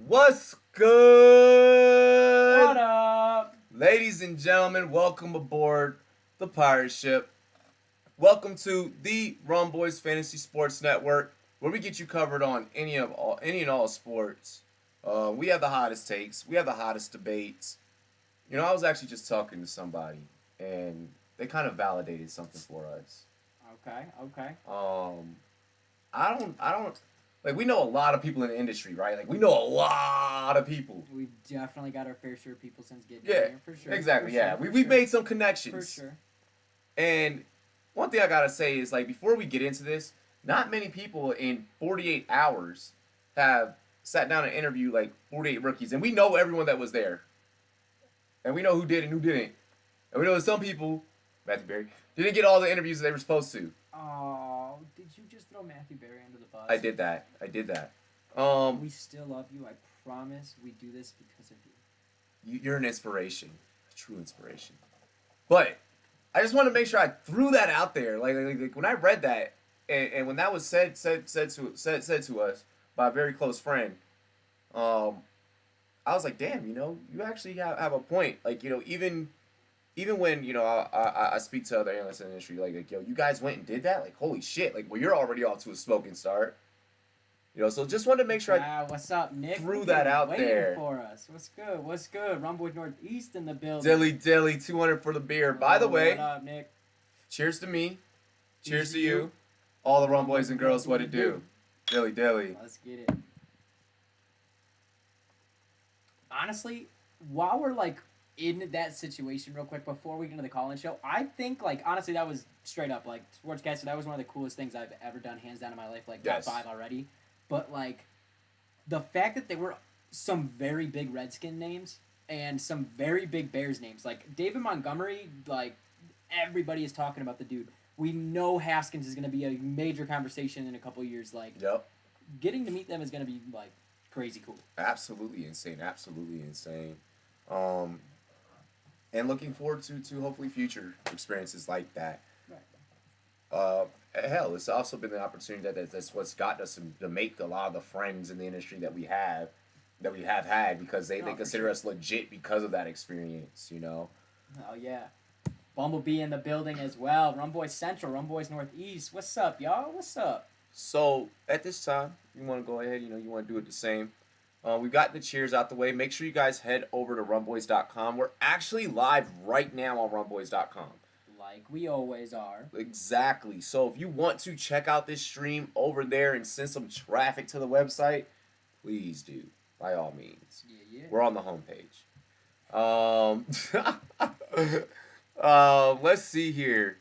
What's good? What up? Ladies and gentlemen, welcome aboard the pirate ship. Welcome to the Rumboyz Fantasy Sports Network, where we get you covered on any and all sports. We have the hottest takes. We have the hottest debates. You know, I was actually just talking to somebody, and they kind of validated something for us. Okay. I don't like we know a lot of people in the industry, right? Like we know a lot of people. We've definitely got our fair share of people since getting Yeah, here, for sure. exactly. We've made some connections. For sure. And one thing I gotta say is, like, before we get into this, not many people in 48 hours have sat down and interviewed like 48 rookies, and we know everyone that was there, and we know who did and who didn't, and we know that some people, Matthew Berry, didn't get all the interviews that they were supposed to. Oh, did you just throw Matthew Berry under the bus? I did that. We still love you. I promise. We do this because of you. You're an inspiration, a true inspiration. But I just want to make sure I threw that out there. Like when I read that, and when that was said to us by a very close friend, I was like, damn, you know, you actually have a point. Like, you know, even when, you know, I speak to other analysts in the industry, like, yo, you guys went and did that? Like, holy shit. Like, well, you're already off to a smoking start. You know, so just wanted to make sure what's up, Nick? threw that out there. For us. What's good? Rumboyz Northeast in the building. Dilly, 200 for the beer. By the way, what up, Nick? Cheers to me. Cheers to you. All the Rumboyz and girls, what it do. Dilly. Let's get it. Honestly, while we're, like, in that situation real quick before we get into the call-in show, I think, like, honestly, that was straight up, like, Sportscaster, that was one of the coolest things I've ever done, hands down, in my life, like, yes. Top 5 already. But, like, the fact that there were some very big Redskin names and some very big Bears names, like, David Montgomery, like, everybody is talking about the dude. We know Haskins is going to be a major conversation in a couple years. Like, yep. Getting to meet them is going to be, like, crazy cool. Absolutely insane. And looking forward to hopefully future experiences like that. Right. Hell, it's also been the opportunity that's what's gotten us to make a lot of the friends in the industry that we have had, because they consider us legit because of that experience, you know. Oh yeah. Bumblebee in the building as well. Rumboyz Central, Rumboyz Northeast. What's up, y'all? What's up? So at this time, you want to go ahead, you know, you want to do it the same. We've got the cheers out the way. Make sure you guys head over to rumboyz.com. We're actually live right now on rumboyz.com. Like we always are. Exactly. So if you want to check out this stream over there and send some traffic to the website, please do. By all means. Yeah. We're on the homepage. Let's see here.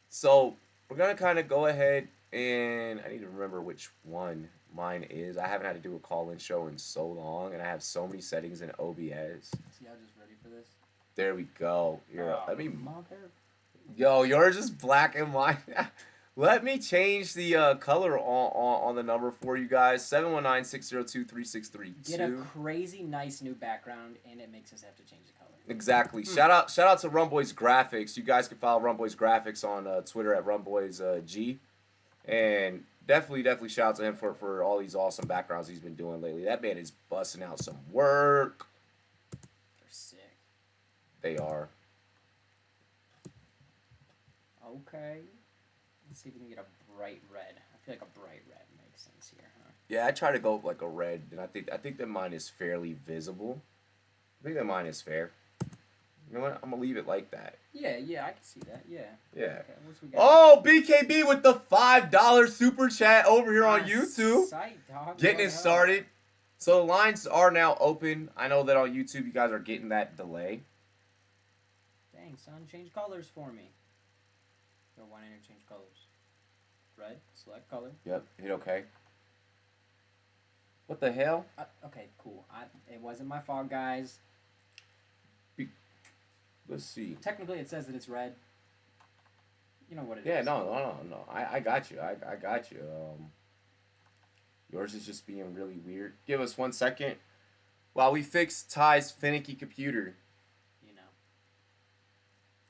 So we're going to kind of go ahead, and I need to remember which one mine is. I haven't had to do a call-in show in so long, and I have so many settings in OBS. See, I'm just ready for this. There we go. Mother. Yo, yours is black and white. Let me change the color on the number for you guys. 719-602-3632. Get a crazy nice new background, and it makes us have to change the color. Exactly. Shout out to Rumboyz Graphics. You guys can follow Rumboyz Graphics on Twitter at Rumboyz G. And definitely shout out to him for all these awesome backgrounds he's been doing lately. That man is busting out some work. They're sick. They are. Okay. Let's see if we can get a bright red. I feel like a bright red makes sense here, huh? Yeah, I try to go with like a red, and I think that mine is fairly visible. I think that mine is fair. You know what? I'm gonna leave it like that. Yeah, I can see that. Yeah. Yeah. Okay, what's we got? Oh, BKB with the $5 super chat over here on Ah, YouTube. sight, dog. Getting What it up? started. So the lines are now open. I know that on YouTube you guys are getting that delay. Dang, son, change colors for me. Or why not change colors? Red, select color. Yep, hit okay. What the hell? Okay, cool. It wasn't my fault, guys. Let's see. Technically, it says that it's red. You know what it Yeah, is. no. I got you. I got you. Yours is just being really weird. Give us 1 second while we fix Ty's finicky computer. You know.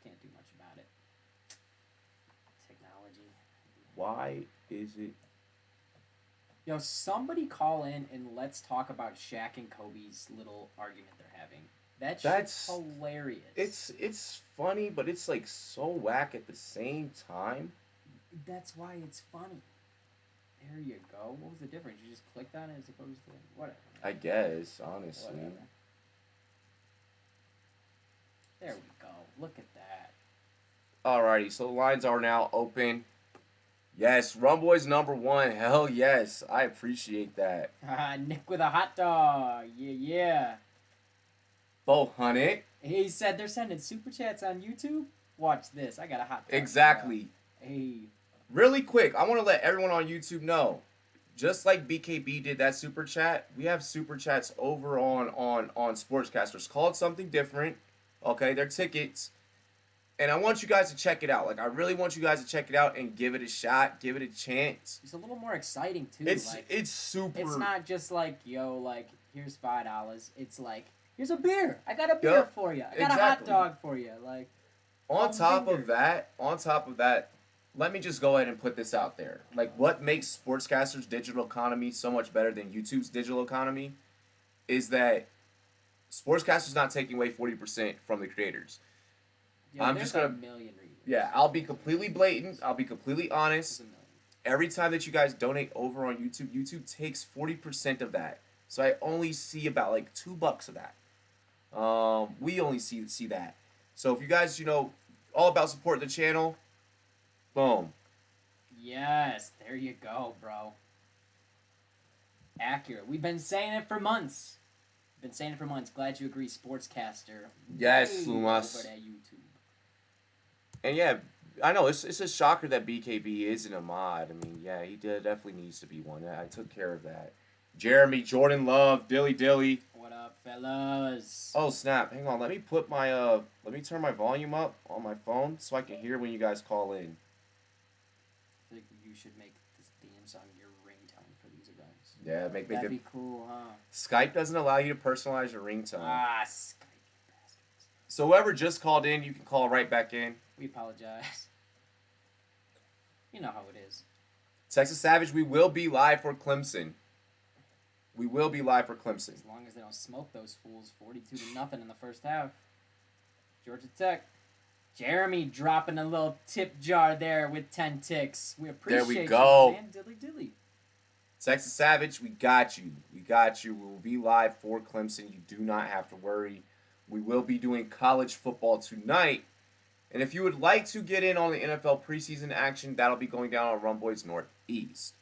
Can't do much about it. Technology. Why is it? Yo, somebody call in and let's talk about Shaq and Kobe's little argument they're having. That's hilarious. It's funny, but it's like so whack at the same time. That's why it's funny. There you go. What was the difference? You just clicked on it as opposed to whatever. I guess, honestly. Whatever. There we go. Look at that. Alrighty, so the lines are now open. Yes, Rumboyz #1. Hell yes. I appreciate that. Nick with a hot dog. Yeah. $400. He said they're sending super chats on YouTube. Watch this. I got a hot dog. Exactly. Hey. Really quick, I want to let everyone on YouTube know. Just like BKB did that super chat, we have super chats over on Sportscasters. Call it something different. Okay, they're tickets. And I want you guys to check it out. Like, I really want you guys to check it out and give it a shot, give it a chance. It's a little more exciting too. It's super. It's not just like, yo, like, here's $5. It's like, here's a beer. I got a beer for you. I got a hot dog for you. Like, on top of that, let me just go ahead and put this out there. Like, what makes Sportscasters' digital economy so much better than YouTube's digital economy is that Sportscasters not taking away 40% from the creators. yo, I'm just gonna, a million readers. yeah, I'll be completely blatant. I'll be completely honest. Every time that you guys donate over on YouTube, YouTube takes 40% of that. So I only see about like $2 of that. We only see that. So if you guys, all about supporting the channel, boom. Yes, there you go, bro. Accurate. We've been saying it for months. Glad you agree, Sportscaster. Yes, Way Lumas. over at YouTube. And yeah, I know it's a shocker that BKB isn't a mod. I mean, yeah, he definitely needs to be one. I took care of that. Jeremy, Jordan Love, Dilly. What up, fellas? Oh snap! Hang on. Let me turn my volume up on my phone so I can hear when you guys call in. I think you should make this theme song your ringtone for these events. Yeah, make That'd it. be cool, huh? Skype doesn't allow you to personalize your ringtone. Skype, you bastards. So whoever just called in, you can call right back in. We apologize. You know how it is. Texas Savage, we will be live for Clemson. We will be live for Clemson. As long as they don't smoke those fools 42-0 in the first half. Georgia Tech. Jeremy dropping a little tip jar there with 10 ticks. We appreciate There we go. you, man. Dilly. Texas Savage, we got you. We will be live for Clemson. You do not have to worry. We will be doing college football tonight. And if you would like to get in on the NFL preseason action, that'll be going down on Rumboyz Northeast.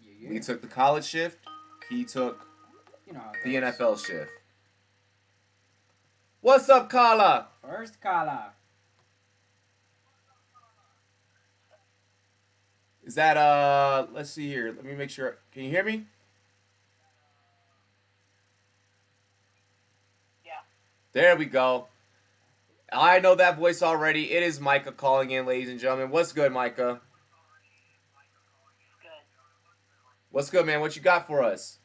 Yeah. We took the college shift. He took the NFL shift. What's up, Kala? First Kala. Is that, let's see here. Let me make sure. Can you hear me? Yeah. There we go. I know that voice already. It is Micah calling in, ladies and gentlemen. What's good, Micah? Good. What's good, man? What you got for us?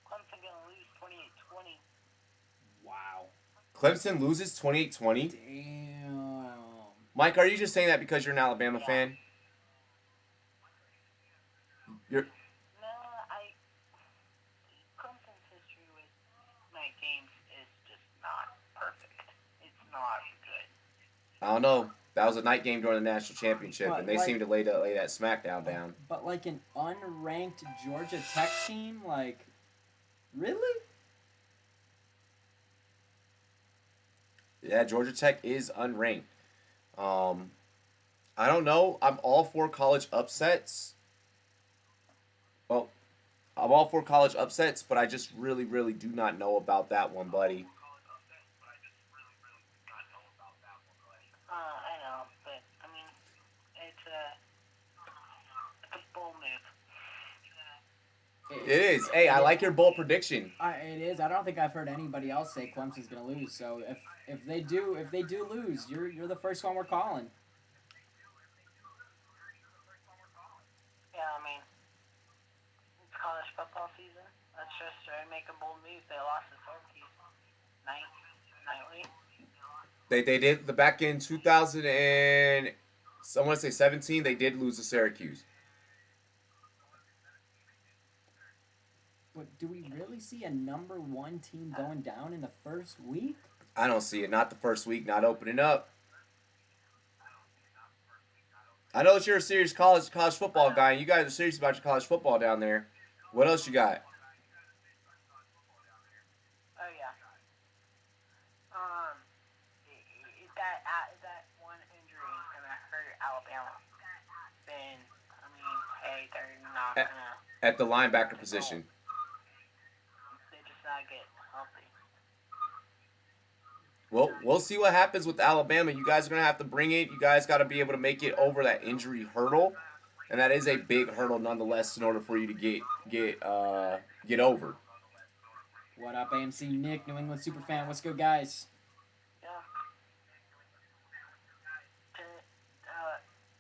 Clemson gonna lose 28-20. Wow. Clemson loses 28-20? Damn. Mike, are you just saying that because you're an Alabama fan? Clemson's history with night games is just not perfect. It's not good. I don't know. That was a night game during the national championship, But, and they like- seemed to lay that SmackDown down. But like an unranked Georgia Tech team, like, really? Yeah, Georgia Tech is unranked. I don't know. I'm all for college upsets. Well, I'm all for college upsets, but I just really, really do not know about that one, buddy. I know, but I mean, it's a bold move. It is. Hey, I like your bold prediction. It is. I don't think I've heard anybody else say Clemson's gonna lose. So if they do lose, you're the first one we're calling. Yeah, I mean, it's college football season. Let's just make a bold move. They lost to Syracuse nightly. They did the back in 2000 and I want to say 17. They did lose to Syracuse. But do we really see a number one team going down in the first week? I don't see it. Not the first week. Not opening up. I know that you're a serious college football guy. And you guys are serious about your college football down there. What else you got? Oh yeah. That one injury gonna hurt Alabama. Then I mean, hey, they're not gonna. At the linebacker position. They just not get healthy. Well, we'll see what happens with Alabama. You guys are going to have to bring it. You guys got to be able to make it over that injury hurdle. And that is a big hurdle nonetheless in order for you to get over. What up, AMC Nick, New England Superfan? What's good, guys? Yeah.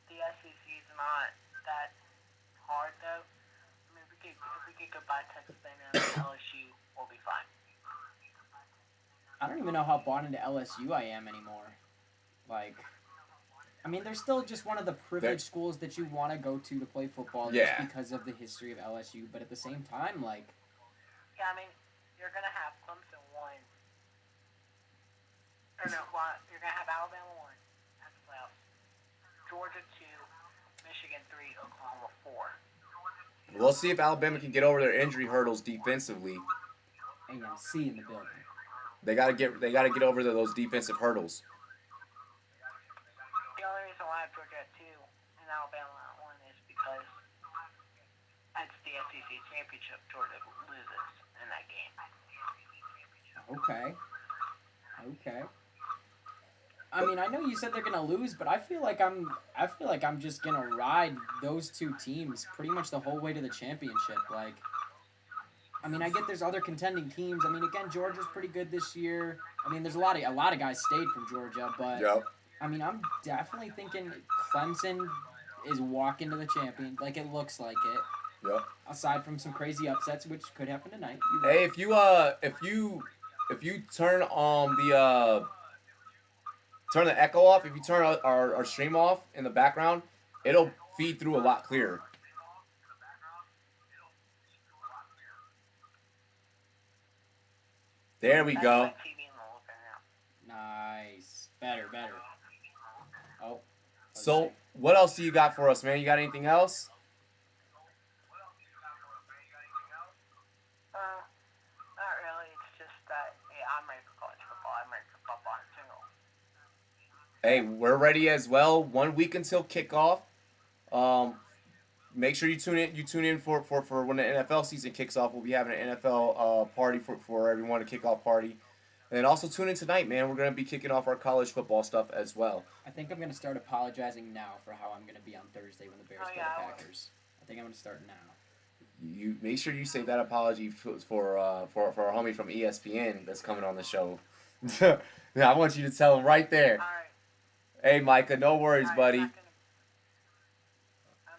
The SEC is not that hard though. I mean, if we could go by Texas A&M, LSU, we'll be fine. I don't even know how bought into LSU I am anymore. Like, I mean, they're still just one of the privileged schools that you want to go to play football Yeah. just because of the history of LSU. But at the same time, like, Yeah, I mean, you're gonna have Clemson 1. Or no, you're gonna have Alabama 1 at the playoffs. Georgia 2, Michigan 3, Oklahoma 4. We'll see if Alabama can get over their injury hurdles defensively. AMC in the building. They got to get over those defensive hurdles. The only reason why I have Georgia at 2 and Alabama at 1 is because it's the SEC championship. Georgia loses in that game. Okay. I mean, I know you said they're gonna lose, but I feel like I'm just gonna ride those two teams pretty much the whole way to the championship. Like, I mean, I get there's other contending teams. I mean, again, Georgia's pretty good this year. I mean, there's a lot of guys stayed from Georgia, but Yep. I mean, I'm definitely thinking Clemson is walking to the champion. Like, it looks like it. Yep. Aside from some crazy upsets, which could happen tonight. Hey, if you turn turn the echo off, if you turn our stream off in the background, it'll feed through a lot clearer. There we That's go. my TV in the living room. Nice. Better. Oh. So, what else do you got for us, man? You got anything else? Not really. It's just that I'm ready for college football. I'm ready for football in general. Hey, we're ready as well. 1 week until kickoff. Make sure you tune in for when the NFL season kicks off. We'll be having an NFL party for everyone, a kickoff party. And also tune in tonight, man. We're going to be kicking off our college football stuff as well. I think I'm going to start apologizing now for how I'm going to be on Thursday when the Bears play the Packers. I think I'm going to start now. You make sure you save that apology for our homie from ESPN that's coming on the show. Yeah, I want you to tell him right there. All right. Hey, Micah, no worries, buddy. I'm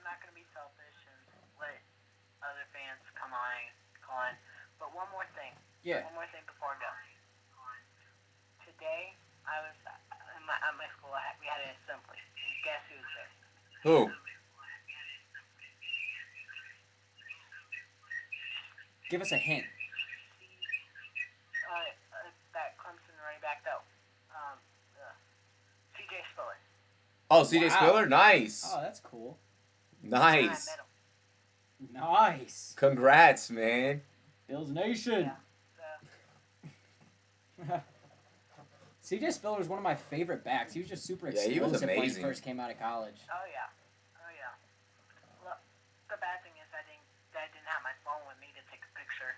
not gonna be selfish and let other fans come on. But one more thing. Yeah. One more thing before I go. Today, I was at my school. We had an assembly. And guess who was there? Who? Give us a hint. That Clemson running back though. CJ Spiller. Oh, CJ Wow. Spiller? Nice. Oh, that's cool. Nice. Nice. Congrats, man. Bills Nation. Yeah. CJ Spiller was one of my favorite backs. He was just super Yeah, explosive he was when he amazing. first came out of college. Oh yeah. Look, the bad thing is I didn't have my phone with me to take a picture.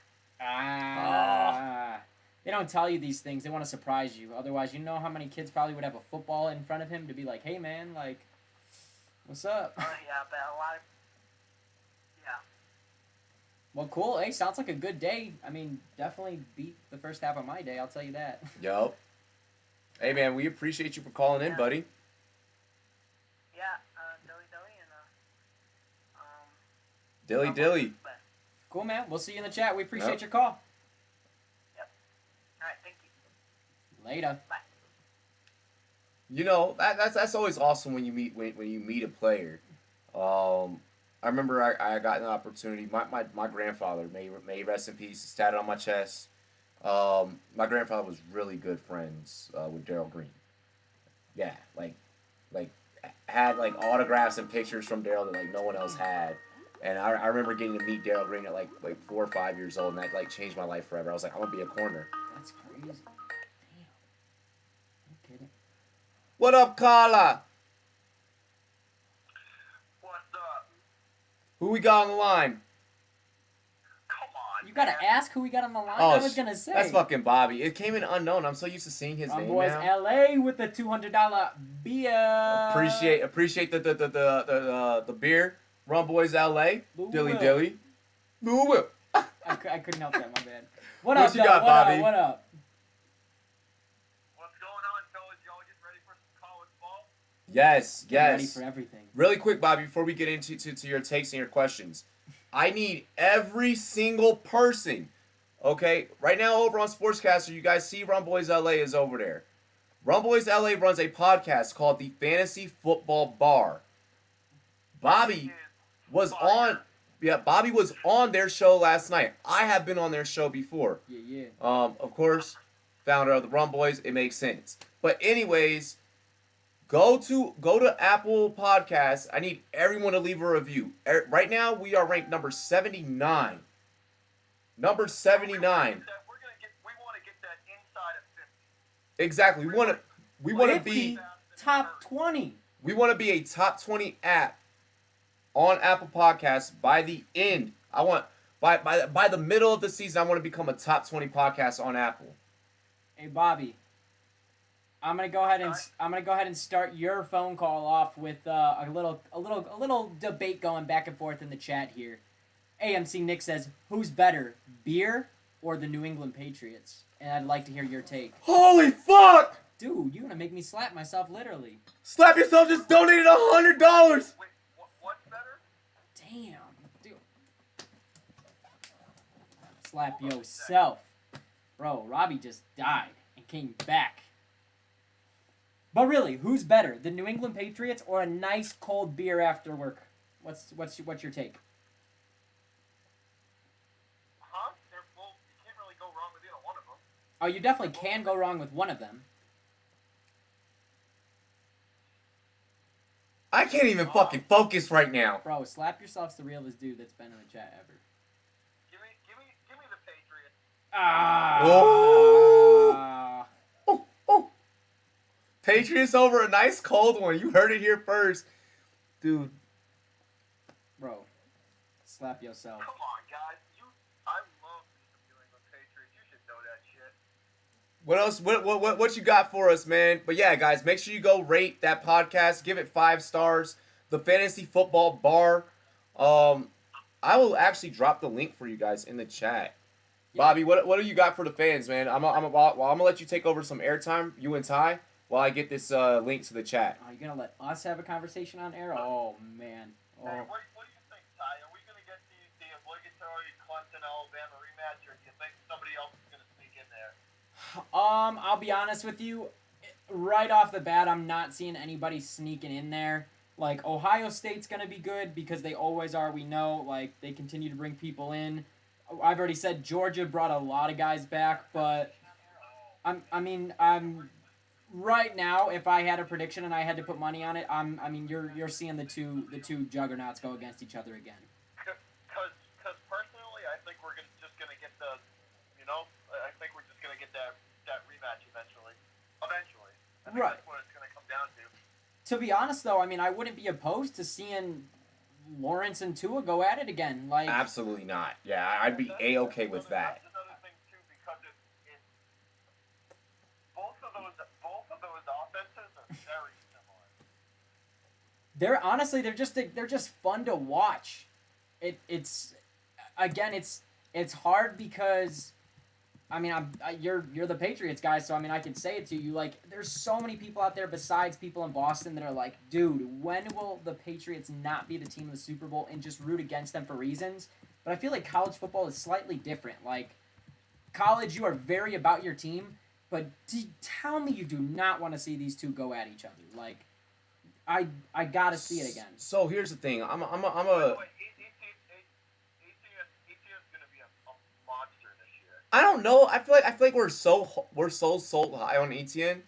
They don't tell you these things. They want to surprise you. Otherwise, you know how many kids probably would have a football in front of him to be like, hey, man, like, what's up? Oh yeah, but a lot of Well, cool. Hey, sounds like a good day. I mean, definitely beat the first half of my day, I'll tell you that. Yup. Hey, man, we appreciate you for calling in, buddy. Dilly and Dilly. Cool, man. We'll see you in the chat. We appreciate Yep. your call. Yep. All right, thank you. Later. Bye. You know, that's always awesome when you meet a player. I remember I got an opportunity. My grandfather, may rest in peace, is tatted on my chest. My grandfather was really good friends with Daryl Green. Yeah, like had like autographs and pictures from Daryl that like no one else had. And I remember getting to meet Daryl Green at like 4 or 5 years old, and that like changed my life forever. I was like, I'm gonna be a corner. That's crazy. Damn. No kidding. What up, Carla? What's up? Who we got on the line? Come on. You gotta ask who we got on the line. Oh, I was gonna say. That's fucking Bobby. It came in unknown. I'm so used to seeing his name Rumboyz now. LA with the $200 beer. Appreciate the beer. Rumboyz LA. Louisville. Dilly. Louisville. I couldn't help that, my bad. What What up, you though? got, What up? Bobby? What up? What's going on, fellas? Y'all getting ready for some college ball? Yes. Ready for everything. Really quick, Bobby, before we get into to your takes and your questions, I need every single person. Okay, right now over on Sportscaster, you guys see Rumboyz LA is over there. Rumboyz LA runs a podcast called the Fantasy Football Bar. Bobby was on their show last night. I have been on their show before. Yeah. Of course, founder of the Rumboyz, it makes sense. But anyways, go to Apple Podcasts. I need everyone to leave a review. Right now, we are ranked number 79. Number 79. We want to get that inside of 50. Exactly. We want to 50, be top 20. we want to be a top 20 app on Apple Podcasts by the end. I want by the middle of the season, I want to become a top 20 podcast on Apple. Hey, Bobby. I'm gonna go ahead and start your phone call off with a little debate going back and forth in the chat here. AMC Nick says, "Who's better, beer or the New England Patriots?" And I'd like to hear your take. Holy fuck! Dude, you're gonna make me slap myself literally. Slap yourself! Just donated $100. Wait, what's better? Damn, dude. Slap yourself. Bro, Robbie just died and came back. But really, who's better, the New England Patriots or a nice cold beer after work? What's your take? Huh? They're both. You can't really go wrong with either one of them. Oh, you definitely can go wrong with one of them. I can't even fucking focus right now. Bro, slap yourself's the realest dude that's been in the chat ever. Give me the Patriots. Ah. Oh. Patriots over a nice cold one. You heard it here first. Dude. Bro, slap yourself. Come on, guys. I love the New England Patriots. You should know that shit. What else? What you got for us, man? But yeah, guys, make sure you go rate that podcast. Give it 5 stars. The Fantasy Football Bar. I will actually drop the link for you guys in the chat. Yeah. Bobby, what do you got for the fans, man? I'm gonna let you take over some airtime, you and Ty, while I get this link to the chat. Are you gonna let us have a conversation on air? Oh man. Oh. Hey, what do you think, Ty? Are we gonna get the obligatory Clemson Alabama rematch, or do you think somebody else is gonna sneak in there? I'll be honest with you. Right off the bat, I'm not seeing anybody sneaking in there. Like, Ohio State's going to be good because they always are. We know, like, they continue to bring people in. I've already said Georgia brought a lot of guys back, but I'm Right now, if I had a prediction and I had to put money on it, I mean, you're seeing the two juggernauts go against each other again. Because personally, I think we're just gonna get I think we're just gonna get that rematch eventually. Eventually, I think Right. that's what it's gonna come down to. To be honest, though, I mean, I wouldn't be opposed to seeing Lawrence and Tua go at it again. Like, Absolutely not. Yeah, I'd be A-okay with that. That's another thing too, because it both of those offenses are very similar. they're honestly they're just fun to watch. It's again it's hard because I mean you're the Patriots guy, so I mean I can say it to you, like there's so many people out there besides people in Boston that are like, dude, when will the Patriots not be the team of the Super Bowl, and just root against them for reasons. But I feel like college football is slightly different. Like college, you are very about your team, but tell me you do not want to see these two go at each other. Like I gotta see it again. So here's the thing. I'm a By the way, ATN's gonna be a monster this year. I don't know. I feel like we're so sold high on Etienne.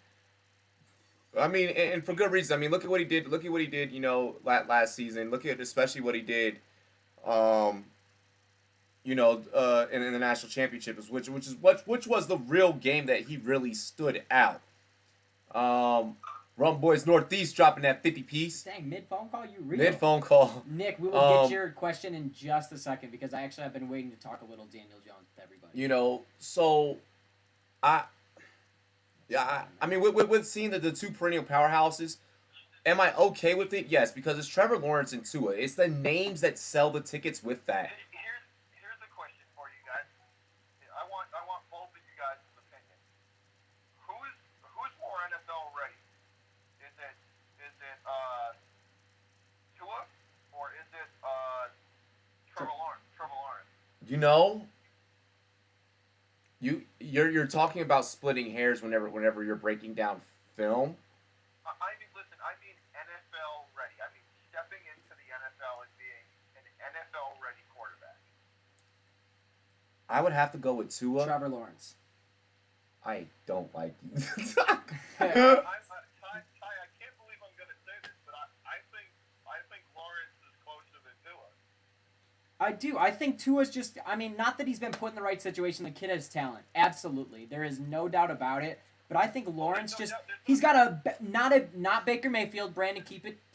I mean, and for good reason. I mean, look at what he did. Look at what he did. You know, last season. Look at especially what he did. In the national championships, which was the real game that he really stood out. Rumboyz Northeast dropping that 50 piece. Dang, mid phone call, you real. Mid phone call. Nick, we will get your question in just a second because I actually have been waiting to talk a little Daniel Jones with everybody. You know, so I mean, with seeing the two perennial powerhouses, am I okay with it? Yes, because it's Trevor Lawrence and Tua. It's the names that sell the tickets with that. Here's a question for you guys. I want both of you guys' opinion. Who's more NFL ready? Is it Tua or is it Trevor Lawrence? You know, you're talking about splitting hairs whenever you're breaking down film. Listen, I mean NFL ready. I mean stepping into the NFL and being an NFL ready quarterback. I would have to go with Tua. Trevor Lawrence. I don't like you. Ty, I can't believe I'm going to say this, but I think Lawrence is closer than Tua. I do. I think Tua's just, I mean, not that he's been put in the right situation. The kid has talent. Absolutely. There is no doubt about it. But I think Lawrence he's got not Baker Mayfield. Brandon,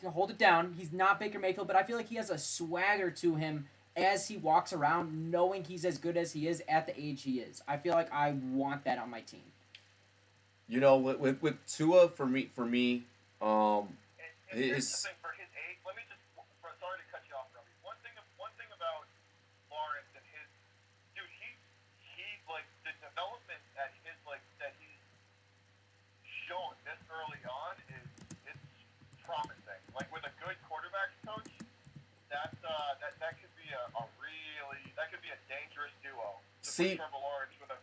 hold it down. He's not Baker Mayfield, but I feel like he has a swagger to him as he walks around, knowing he's as good as he is at the age he is. I feel like I want that on my team. You know, with Tua for me, And here's the thing, for his age, let me just, sorry to cut you off, Robbie. One thing about Lawrence and his, dude, he like, the development at his, like, that he's shown this early on it's promising. Like, with a good quarterback coach, that could be that could be a dangerous duo. To put Trevor Lawrence with a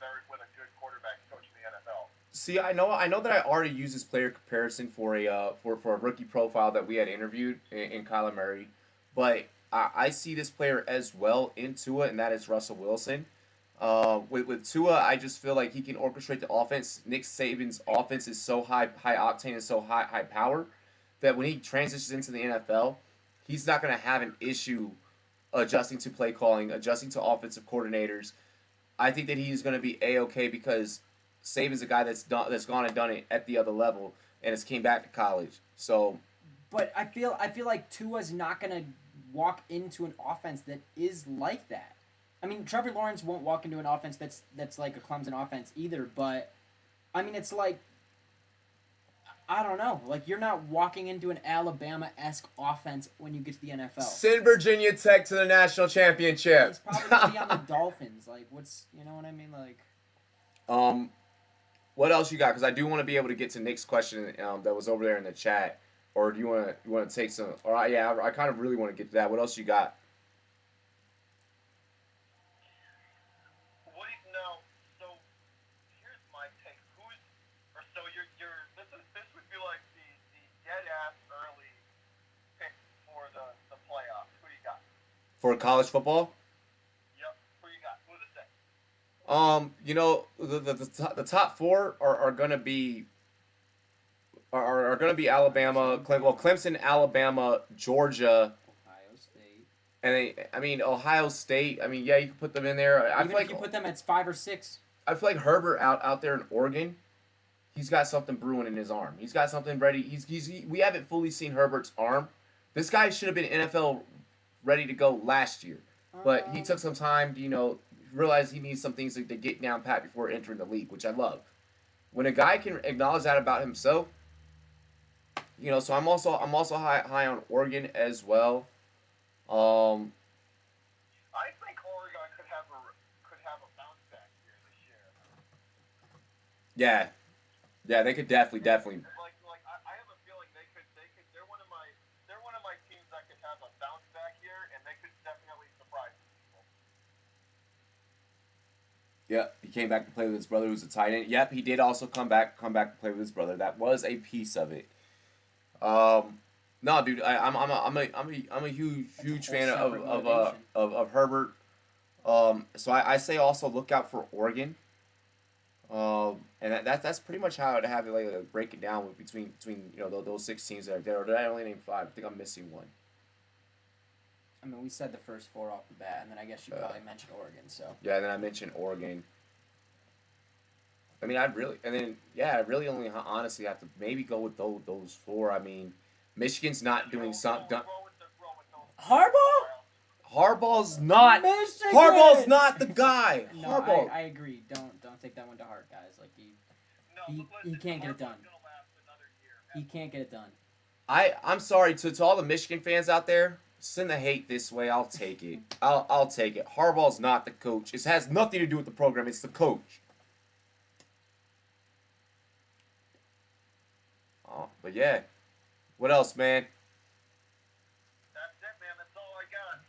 good quarterback coach in the NFL. See, I know that I already used this player comparison for a rookie profile that we had interviewed in Kyler Murray, but I see this player as well in Tua, and that is Russell Wilson. With Tua, I just feel like he can orchestrate the offense. Nick Saban's offense is so high octane and so high power that when he transitions into the NFL, he's not going to have an issue adjusting to play calling, adjusting to offensive coordinators. I think that he's going to be A-okay because Saban's a guy that's gone and done it at the other level and has came back to college. So, but I feel like Tua's not gonna walk into an offense that is like that. I mean, Trevor Lawrence won't walk into an offense that's like a Clemson offense either. But I mean, it's like, I don't know. Like, you're not walking into an Alabama-esque offense when you get to the NFL. Send Virginia Tech to the national championship. He's probably gonna be on the Dolphins. Like, you know what I mean? Like, what else you got? Because I do want to be able to get to Nick's question that was over there in the chat. Or do you want to take some? Or yeah, I kind of really want to get to that. What else you got? So here's my take. This would be like the dead ass early pick for the playoffs. Who do you got? For college football? Yep. Who you got? Who's the second? You know, the top four are gonna be are going to be Alabama, Clemson, Alabama, Georgia, Ohio State. and Ohio State. I mean, yeah, you can put them in there. I Even feel if you put them at 5 or 6. I feel like Herbert out there in Oregon, he's got something brewing in his arm. He's got something ready. We haven't fully seen Herbert's arm. This guy should have been NFL ready to go last year, but he took some time to realize he needs some things to get down pat before entering the league, which I love. When a guy can acknowledge that about himself, so I'm also high on Oregon as well. I think Oregon could have a bounce back year this year. Yeah, they could definitely. Like I have a feeling they could. They're one of my teams that could have a bounce back year, and they could definitely surprise people. Yeah, he came back to play with his brother, who's a tight end. Yep, he did also come back to play with his brother. That was a piece of it. No, dude, I'm a huge fan of Herbert. So I say also look out for Oregon. And that's pretty much how I'd have it like break it down between those 6 teams that are there. Or did I only name 5? I think I'm missing one. I mean, we said the first 4 off the bat, and then I guess you probably mentioned Oregon. So yeah, and then I mentioned Oregon. I mean, I really only honestly have to maybe go with those 4. I mean, Michigan's not doing something. Harbaugh's not. Michigan! Harbaugh's not the guy. No, Harbaugh. I agree. Don't take that one to heart, guys. Like he can't get it done. He can't get it done. I'm sorry to all the Michigan fans out there. Send the hate this way. I'll take it. I'll take it. Harbaugh's not the coach. It has nothing to do with the program. It's the coach. Oh, but yeah. What else, man? That's it, man. That's all I got.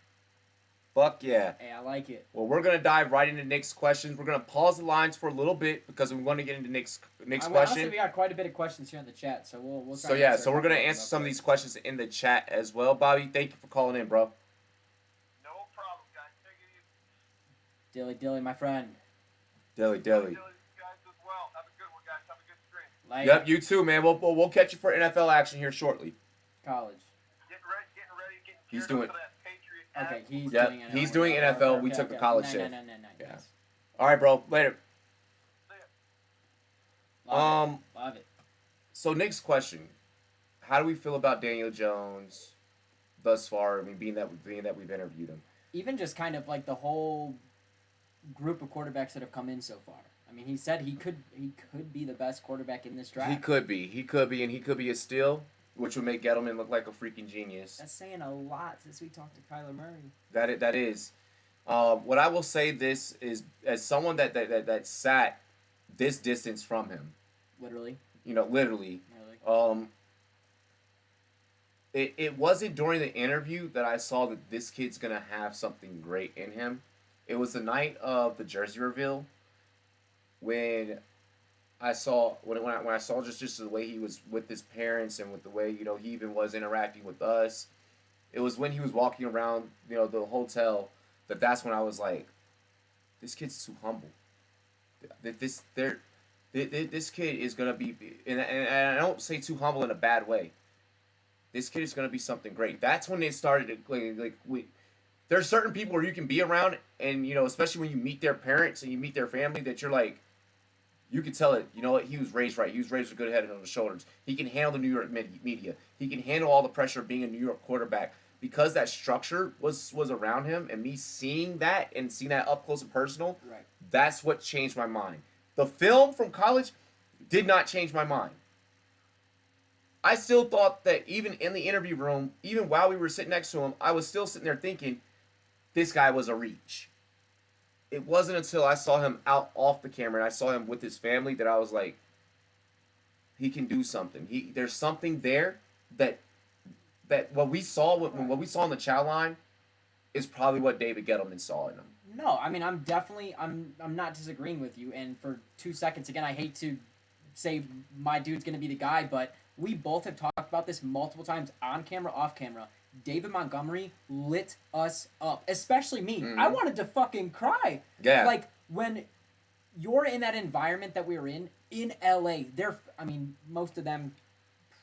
Fuck yeah. Hey, I like it. Well, we're going to dive right into Nick's questions. We're going to pause the lines for a little bit because we want to get into Nick's question. Honestly, we got quite a bit of questions here in the chat, so we'll try to answer so we're going to answer some of these questions in the chat as well. Bobby, thank you for calling in, bro. No problem, guys. Take it easy. Dilly, my friend. Dilly. You guys as well. Have a good one, guys. Have a good stream. Like Yep, you too, man. We'll catch you for NFL action here shortly. college. Getting ready, getting He's geared doing- up for that Patriot Okay, act. he's Yep, doing NFL. he's doing NFL. We took the college shift. No. Yeah. Yes. All right, bro. Later. Love it. So Nick's question: how do we feel about Daniel Jones thus far? I mean, being that we've interviewed him. Even just kind of like the whole group of quarterbacks that have come in so far. I mean, he said he could be the best quarterback in this draft. He could be, and he could be a steal, which would make Gettleman look like a freaking genius. That's saying a lot since we talked to Kyler Murray. That is. What I will say this is, as someone that sat this distance from him, Literally. literally. It wasn't during the interview that I saw that this kid's gonna have something great in him. It was the night of the jersey reveal when I saw when I saw just the way he was with his parents and with the way he even was interacting with us. It was when he was walking around the hotel that's when I was like, this kid's too humble. This kid is gonna be, and I don't say too humble in a bad way. This kid is gonna be something great. That's when it started to there's certain people where you can be around, and especially when you meet their parents and you meet their family, that you're like, you can tell it. You know what? He was raised right. He was raised with a good head on his shoulders. He can handle the New York media. He can handle all the pressure of being a New York quarterback because that structure was around him, and me seeing that and seeing that up close and personal. Right. That's what changed my mind. The film from college did not change my mind. I still thought that even in the interview room, even while we were sitting next to him, I was still sitting there thinking, this guy was a reach. It wasn't until I saw him out off the camera and I saw him with his family that I was like, he can do something. There's something there that what we saw what we saw on the chow line is probably what David Gettleman saw in him. No, I mean I'm not disagreeing with you. And for 2 seconds again, I hate to say my dude's gonna be the guy, but we both have talked about this multiple times on camera, off camera. David Montgomery lit us up, especially me. Mm-hmm. I wanted to fucking cry. Yeah. Like when you're in that environment that we were in LA. Most of them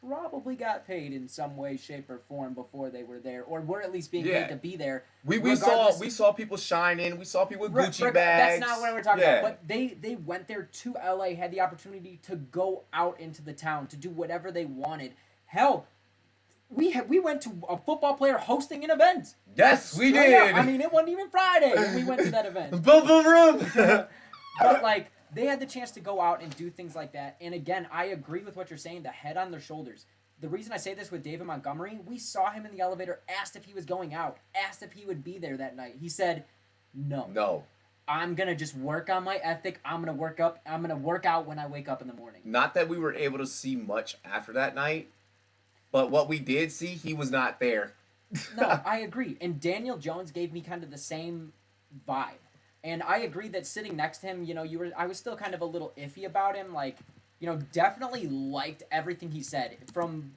probably got paid in some way, shape, or form before they were there, or were at least being Yeah. paid to be there. We Regardless- saw people shining. We saw people with Gucci That's bags. not what we're talking Yeah. about. But they went there to LA, had the opportunity to go out into the town to do whatever they wanted. Hell, we went to a football player hosting an event. Yes, we Straight did. up. I mean, it wasn't even Friday when we went to that event. Boom, boom, boom. But like they had the chance to go out and do things like that. And again, I agree with what you're saying. The head on their shoulders. The reason I say this with David Montgomery, we saw him in the elevator, asked if he was going out, asked if he would be there that night. He said, "No, No, I'm gonna just work on my ethic. I'm gonna work out when I wake up in the morning." not that we were able to see much after that night, but what we did see, he was not there. No, I agree. And Daniel Jones gave me kind of the same vibe. And I agree that sitting next to him, I was still kind of a little iffy about him. Like, definitely liked everything he said from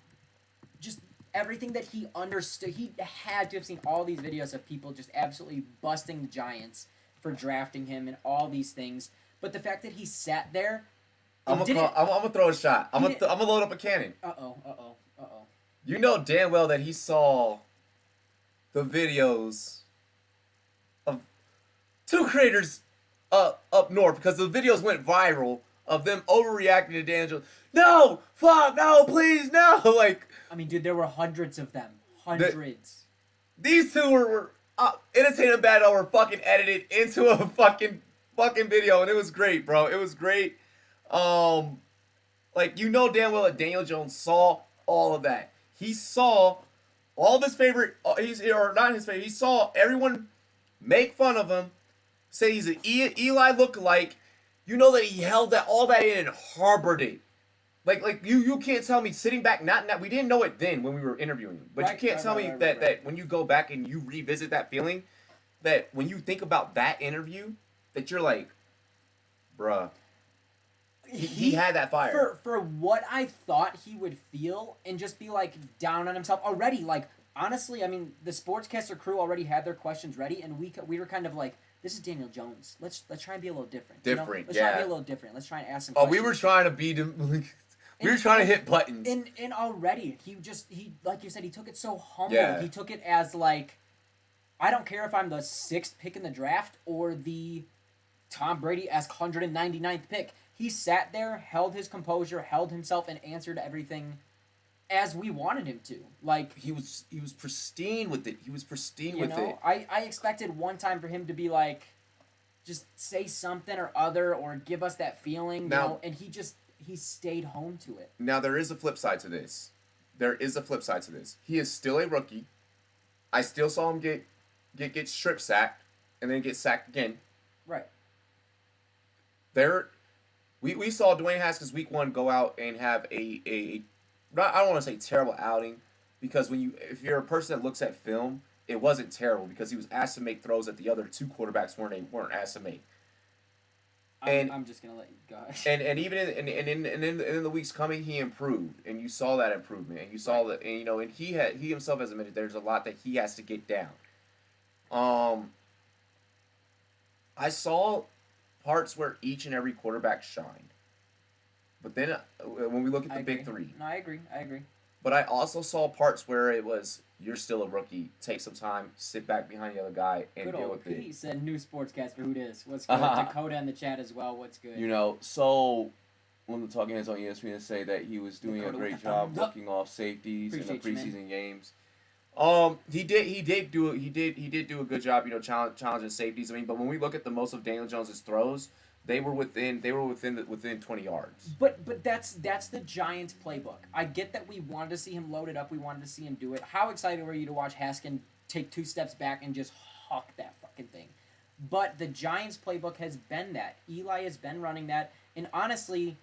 just everything that he understood. He had to have seen all these videos of people just absolutely busting the Giants for drafting him and all these things. But the fact that he sat there, I'm gonna throw a shot. I'm gonna load up a cannon. uh-oh. You know damn well that he saw the videos of two creators up north because the videos went viral of them overreacting to Daniel Jones. No, fuck, no, please, no. Like, I mean, dude, there were hundreds of them. Hundreds. these two were Entertainment Battle were fucking edited into a fucking video, and it was great, bro. It was great. Like, you know damn well that Daniel Jones saw all of that. He saw all of his favorite, he saw everyone make fun of him, say he's an Eli lookalike. You know that he held all that in and harbored it. Like you can't tell me sitting back, not we didn't know it then when we were interviewing him, but you can't tell me that when you go back and you revisit that feeling, that when you think about that interview, that you're like, bruh, he had that fire. For what I thought he would feel and just be like down on himself already. Like, honestly, I mean, the Sportscaster crew already had their questions ready, and we were kind of like, this is Daniel Jones. Let's try and be a little different. Let's try and be a little different. Let's try and ask some questions. We were trying to beat him. We were trying to hit buttons. And already, he like you said, he took it so humble. Yeah. He took it as like, I don't care if I'm the 6th pick in the draft or the Tom Brady-esque 199th pick. He sat there, held his composure, held himself, and answered everything as we wanted him to. Like, he was pristine with it. He was pristine with it. I expected one time for him to be like, just say something or other or give us that feeling, and he stayed home to it. Now, there is a flip side to this. He is still a rookie. I still saw him get strip sacked and then get sacked again. Right. We saw Dwayne Haskins week 1 go out and have I don't want to say terrible outing, because if you're a person that looks at film, it wasn't terrible because he was asked to make throws that the other 2 quarterbacks weren't asked to make. I'm just gonna let you go. And even in the weeks coming, he improved, and you saw that improvement, and you saw that, and he himself has admitted there's a lot that he has to get down. I saw parts where each and every quarterback shined, but then when we look at the big three, no, I agree. But I also saw parts where it was, you're still a rookie, take some time, sit back behind the other guy, and good deal old with it. Pete said, new sportscaster, who dis? What's good? Dakota in the chat as well, what's good? So one of the talking heads on ESPN say that he was doing Dakota a great with the job thumbs up. working off safeties in the Appreciate you, preseason games. He did do a good job, challenging safeties. I mean, but when we look at the most of Daniel Jones's throws, they were within 20 yards. But that's the Giants playbook. I get that we wanted to see him loaded up. We wanted to see him do it. How excited were you to watch Haskins take 2 steps back and just huck that fucking thing? But the Giants playbook has been that. Eli has been running that. And honestly,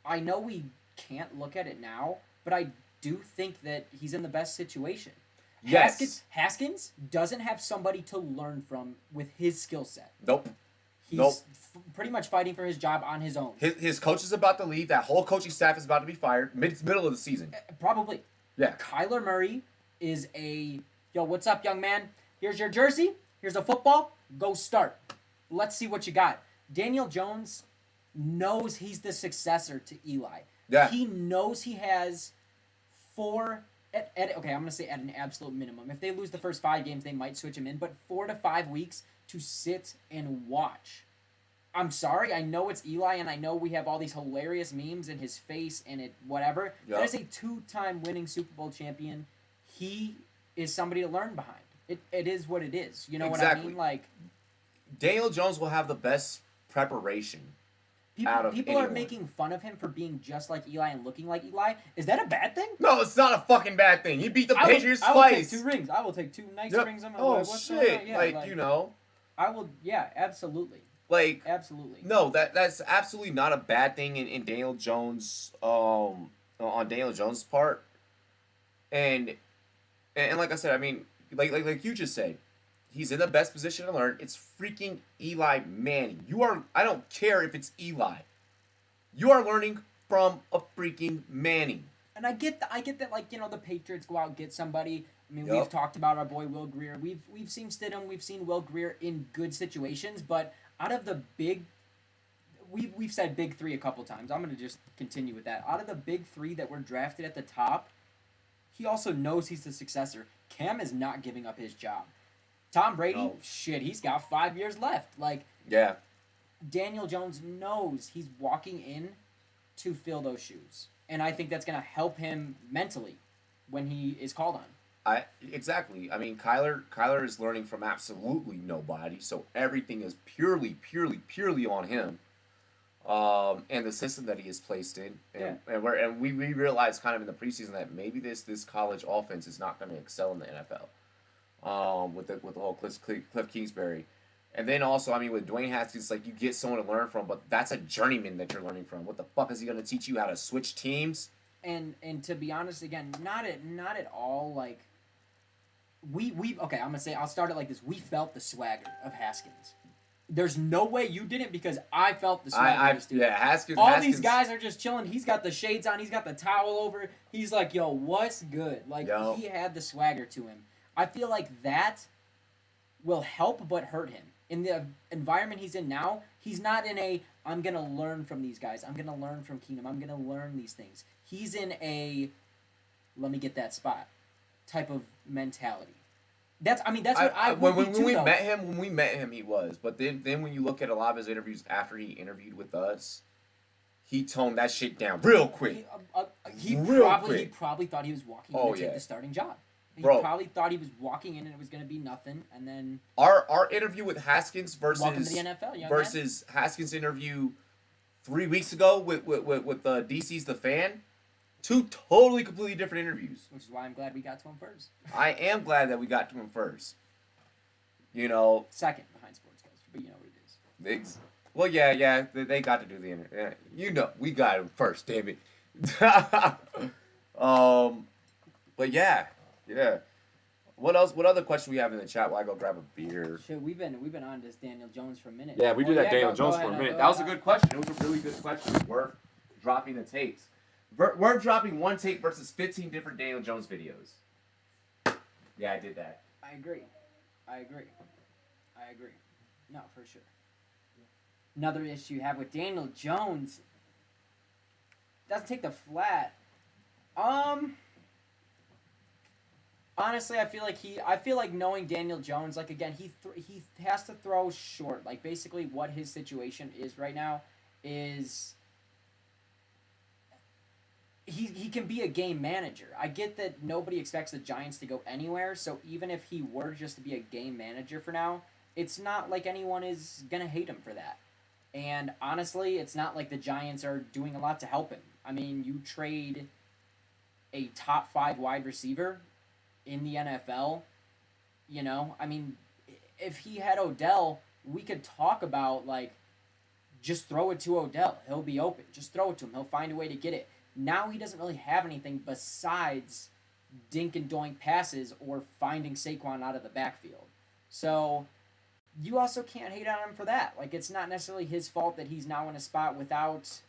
I know we can't look at it now, but I do think that he's in the best situation. Yes. Haskins doesn't have somebody to learn from with his skill set. Nope. He's pretty much fighting for his job on his own. His coach is about to leave. That whole coaching staff is about to be fired. Middle of the season. Probably. Yeah. Kyler Murray is yo, what's up, young man? Here's your jersey. Here's a football. Go start. Let's see what you got. Daniel Jones knows he's the successor to Eli. Yeah. He knows he has okay, I'm gonna say at an absolute minimum. If they lose the first 5 games, they might switch him in. But 4 to 5 weeks to sit and watch. I'm sorry, I know it's Eli, and I know we have all these hilarious memes in his face and it whatever. Yep. That is a 2-time winning Super Bowl champion. He is somebody to learn behind. It is what it is. You know what I mean? Like, Daniel Jones will have the best preparation. People are making fun of him for being just like Eli and looking like Eli. Is that a bad thing? No, it's not a fucking bad thing. He beat the Patriots twice. I will take 2 rings. I will take 2 nice rings. Shit! Yeah, like, you know. I will. Yeah, absolutely. Like, absolutely. No, that's absolutely not a bad thing in Daniel Jones. On Daniel Jones' part, and like I said, I mean, like you just said. He's in the best position to learn. It's freaking Eli Manning. I don't care if it's Eli. You are learning from a freaking Manning. And I get that, like, you know, the Patriots go out and get somebody. I mean, Yep. We've talked about our boy Will Grier. We've seen Stidham, we've seen Will Grier in good situations, but out of the big, we've said big 3 a couple times. I'm gonna just continue with that. Out of the big 3 that were drafted at the top, he also knows he's the successor. Cam is not giving up his job. Tom Brady, shit, he's got 5 years left. Like, yeah, Daniel Jones knows he's walking in to fill those shoes. And I think that's going to help him mentally when he is called on. Exactly. I mean, Kyler is learning from absolutely nobody, so everything is purely on him. And the system that he is placed in, and we realized kind of in the preseason that maybe this college offense is not going to excel in the NFL. With the whole Cliff Kingsbury, and then also, I mean, with Dwayne Haskins, like, you get someone to learn from, but that's a journeyman that you're learning from. What the fuck is he gonna teach you how to switch teams? And to be honest, again, not at all. Like, we okay, I'm gonna say, I'll start it like this. We felt the swagger of Haskins. There's no way you didn't, because I felt the swagger. Haskins. These guys are just chilling. He's got the shades on. He's got the towel over. He's like, yo, what's good? Like, he had the swagger to him. I feel like that will help but hurt him. In the environment he's in now, he's not in a, I'm going to learn from these guys. I'm going to learn from Keenum. I'm going to learn these things. He's in a, let me get that spot type of mentality. That's what I would be too, when we met him, he was. But then when you look at a lot of his interviews after he interviewed with us, he toned that shit down real quick. He probably thought he was walking in to take the starting job. He probably thought he was walking in and it was going to be nothing, and then our interview with Haskins versus welcome to the NFL, versus man. Haskins' interview 3 weeks ago with DC's The Fan, 2 totally completely different interviews. Which is why I'm glad we got to him first. I am glad that we got to him first. You know, second behind Sportscaster, but you know what it is. Well, yeah, they got to do the interview. You know, we got him first, damn it. But yeah. What else? What other question we have in the chat? While I go grab a beer. Shit, we've been on this Daniel Jones for a minute. Yeah, we did that Daniel Jones for a minute. That was a good question. It was a really good question. Worth dropping the takes. Worth dropping 1 take versus 15 different Daniel Jones videos. Yeah, I did that. I agree. No, for sure. Another issue you have with Daniel Jones doesn't take the flat. Honestly, I feel like knowing Daniel Jones, like, again, he has to throw short. Like, basically what his situation is right now is he can be a game manager. I get that nobody expects the Giants to go anywhere, so even if he were just to be a game manager for now, it's not like anyone is going to hate him for that. And honestly, it's not like the Giants are doing a lot to help him. I mean, you trade a top 5 wide receiver in the NFL, you know? I mean, if he had Odell, we could talk about, like, just throw it to Odell. He'll be open. Just throw it to him. He'll find a way to get it. Now he doesn't really have anything besides dink and doink passes or finding Saquon out of the backfield. So you also can't hate on him for that. Like, it's not necessarily his fault that he's now in a spot without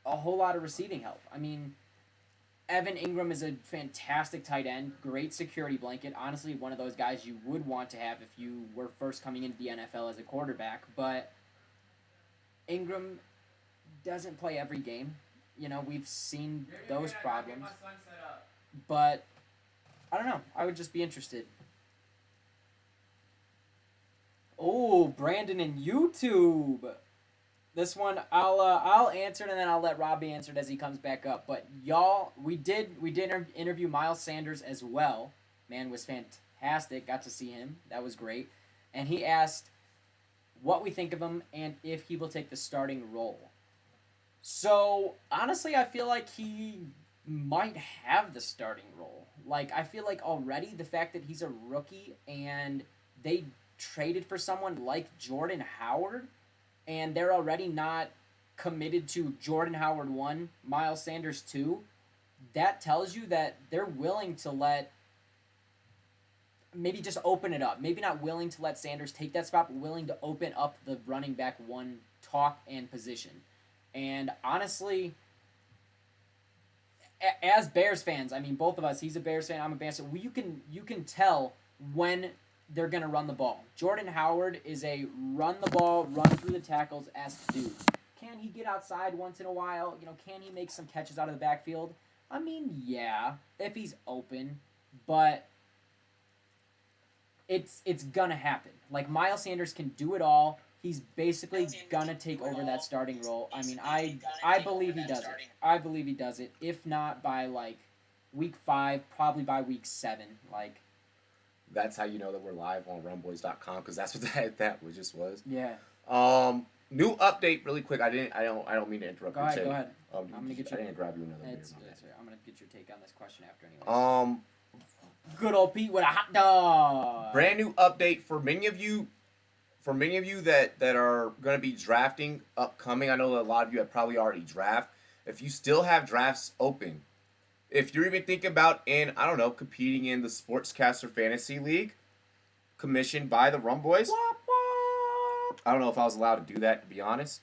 a whole lot of receiving help. I mean, Evan Ingram is a fantastic tight end, great security blanket. Honestly, one of those guys you would want to have if you were first coming into the NFL as a quarterback. But Ingram doesn't play every game. You know, we've seen those problems. But I don't know. I would just be interested. Oh, Brandon in YouTube. This one I'll answer it and then I'll let Robbie answer it as he comes back up. But y'all, we did interview Miles Sanders as well. Man was fantastic. Got to see him. That was great. And he asked what we think of him and if he will take the starting role. So honestly, I feel like he might have the starting role. Like I feel like already the fact that he's a rookie and they traded for someone like Jordan Howard, and they're already not committed to Jordan Howard 1, Miles Sanders 2, that tells you that they're willing to let, maybe just open it up. Maybe not willing to let Sanders take that spot, but willing to open up the running back 1 talk and position. And honestly, as Bears fans, I mean, both of us, he's a Bears fan, I'm a Bears fan, you can tell when they're going to run the ball. Jordan Howard is a run the ball, run through the tackles-esque dude. Can he get outside once in a while? You know, can he make some catches out of the backfield? I mean, yeah, if he's open, but it's going to happen. Like, Miles Sanders can do it all. He's basically going to take over that starting role. I mean, I believe he does it. I believe he does it. If not by, like, week 5, probably by week 7. Like, that's how you know that we're live on Rumboyz.com because that's what that just was. Yeah. New update, really quick. I don't mean to interrupt. Go ahead. I'm gonna get you. I didn't grab you another beer. I'm gonna get your take on this question after anyway. Good old Pete with a hot dog. Brand new update for many of you. For many of you that are going to be drafting upcoming, I know that a lot of you have probably already drafted. If you still have drafts open, if you're even thinking about competing in the Sportscaster Fantasy League, commissioned by the Rumboyz. I don't know if I was allowed to do that, to be honest.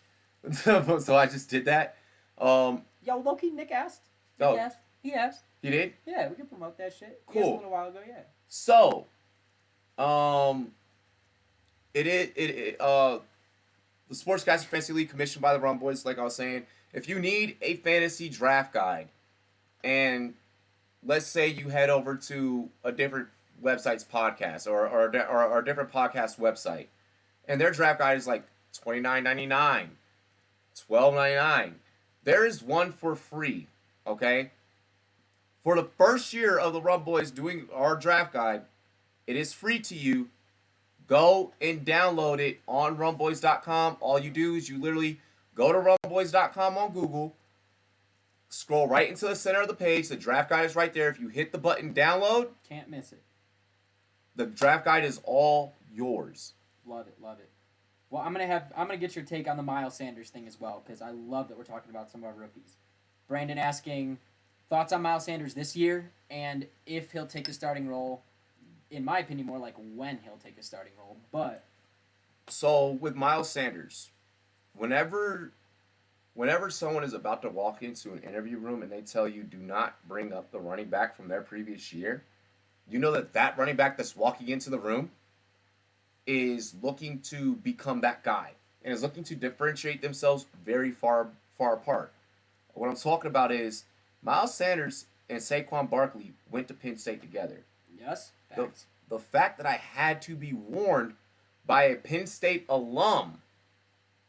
So I just did that. Yo, low-key, Nick asked. He asked. He did? Yeah, we can promote that shit. Cool. He asked a little while ago, yeah. So, the Sportscaster Fantasy League commissioned by the Rumboyz, like I was saying. If you need a fantasy draft guide, and let's say you head over to a different website's podcast or a different podcast website, and their draft guide is like $29.99, $12.99. There is one for free, okay? For the first year of the Rumboyz doing our draft guide, it is free to you. Go and download it on Rumboyz.com. All you do is you literally go to Rumboyz.com on Google, scroll right into the center of the page. The draft guide is right there. If you hit the button download, can't miss it. The draft guide is all yours. Love it. Well, I'm gonna get your take on the Miles Sanders thing as well, because I love that we're talking about some of our rookies. Brandon asking thoughts on Miles Sanders this year and if he'll take the starting role. In my opinion, more like when he'll take a starting role. But so with Miles Sanders, whenever someone is about to walk into an interview room and they tell you do not bring up the running back from their previous year, you know that running back that's walking into the room is looking to become that guy and is looking to differentiate themselves very far apart. What I'm talking about is Miles Sanders and Saquon Barkley went to Penn State together. Yes. The fact that I had to be warned by a Penn State alum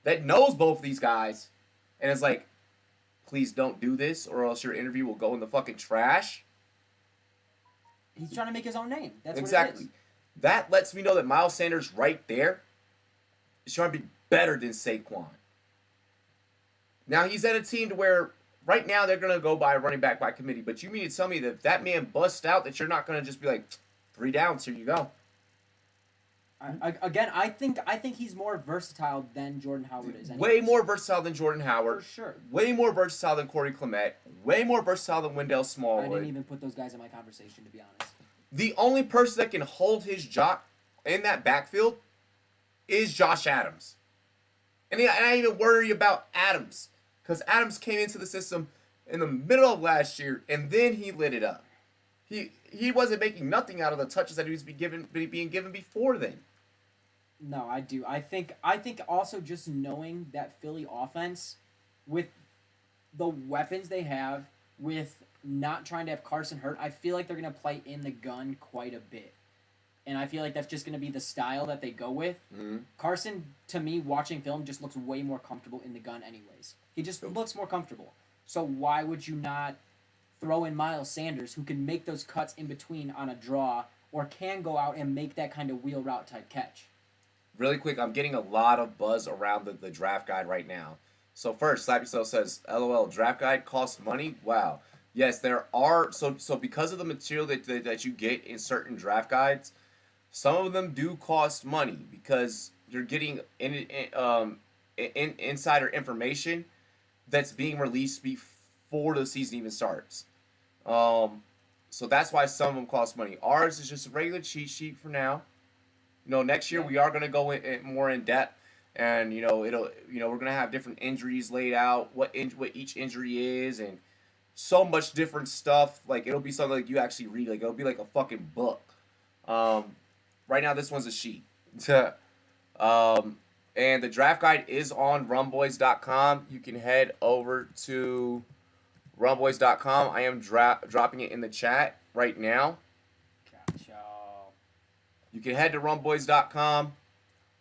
that knows both of these guys and is like, please don't do this or else your interview will go in the fucking trash. He's trying to make his own name. That's exactly. What it is. That lets me know that Miles Sanders right there is trying to be better than Saquon. Now he's at a team to where right now they're going to go by running back by committee, but you mean to tell me that if that man busts out that you're not going to just be like, 3 downs, here you go. I think he's more versatile than Jordan Howard is. Anyways. Way more versatile than Jordan Howard. For sure. Way more versatile than Corey Clement. Way more versatile than Wendell Smallwood. I didn't even put those guys in my conversation, to be honest. The only person that can hold his jock in that backfield is Josh Adams. And I even worry about Adams. Because Adams came into the system in the middle of last year, and then he lit it up. He wasn't making nothing out of the touches that he was being given before then. No, I do. I think also just knowing that Philly offense, with the weapons they have, with not trying to have Carson hurt, I feel like they're going to play in the gun quite a bit. And I feel like that's just going to be the style that they go with. Mm-hmm. Carson, to me, watching film, just looks way more comfortable in the gun anyways. He just looks more comfortable. So why would you not throw in Miles Sanders, who can make those cuts in between on a draw, or can go out and make that kind of wheel route type catch? Really quick, I'm getting a lot of buzz around the draft guide right now. So first, Slap Yourself says, LOL, draft guide costs money? Wow. Yes, there are. So because of the material that you get in certain draft guides, some of them do cost money because you're getting insider information that's being released before the season even starts. So that's why some of them cost money. Ours is just a regular cheat sheet for now. Next year we are going to go in more in depth, and we're going to have different injuries laid out, what each injury is, and so much different stuff. Like it'll be something like you actually read. Like it'll be like a fucking book. Right now, this one's a sheet. And the draft guide is on Rumboyz.com. You can head over to Rumboyz.com. I am dropping it in the chat right now. Gotcha. You can head to Rumboyz.com.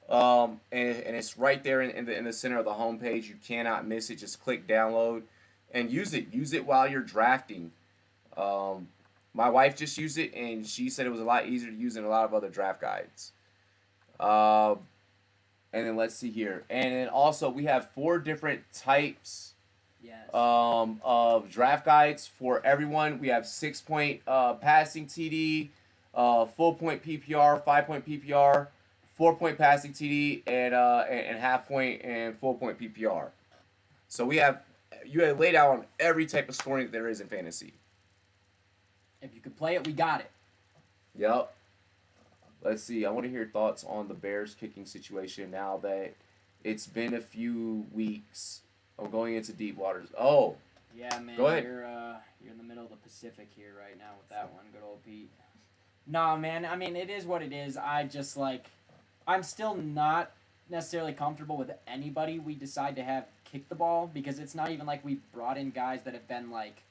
And it's right there in the center of the homepage. You cannot miss it. Just click download and use it. Use it while you're drafting. My wife just used it, and she said it was a lot easier to use than a lot of other draft guides. And then let's see here. And then also, we have 4 different types of draft guides for everyone. We have 6-point passing TD, full-point PPR, 5-point PPR, 4-point passing TD, and half-point and full-point PPR. So you have laid out on every type of scoring that there is in fantasy. If you could play it, we got it. Yep. Let's see. I want to hear your thoughts on the Bears kicking situation now that it's been a few weeks. I'm going into deep waters. Oh. Yeah, man. Go ahead. You're in the middle of the Pacific here right now with that one. Good old Pete. Nah, man. I mean, it is what it is. I'm still not necessarily comfortable with anybody we decide to have kick the ball because it's not even like we've brought in guys that have been like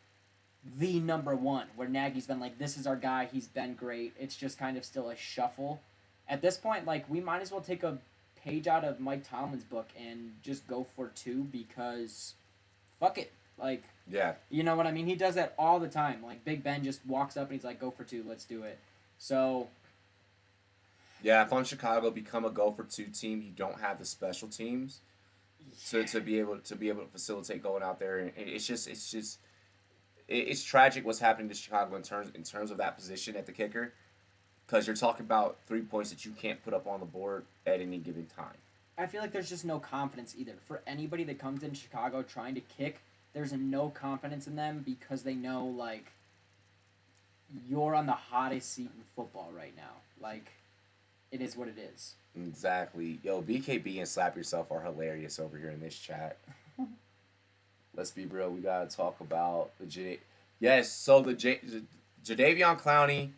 the number one, where Nagy's been like, this is our guy, he's been great. It's just kind of still a shuffle. At this point, like, we might as well take a page out of Mike Tomlin's book and just go for 2 because fuck it. Like, yeah, you know what I mean? He does that all the time. Like, Big Ben just walks up and he's like, go for 2, let's do it. So, yeah, if I'm Chicago, become a go for 2 team. You don't have the special teams to be able to facilitate going out there, and it's tragic what's happening to Chicago in terms of that position at the kicker, because you're talking about 3 points that you can't put up on the board at any given time. I feel like there's just no confidence either. For anybody that comes into Chicago trying to kick, there's no confidence in them because they know, like, you're on the hottest seat in football right now. Like, it is what it is. Exactly. Yo, BKB and Slap Yourself are hilarious over here in this chat. Let's be real. We gotta talk about the Jadeveon Clowney.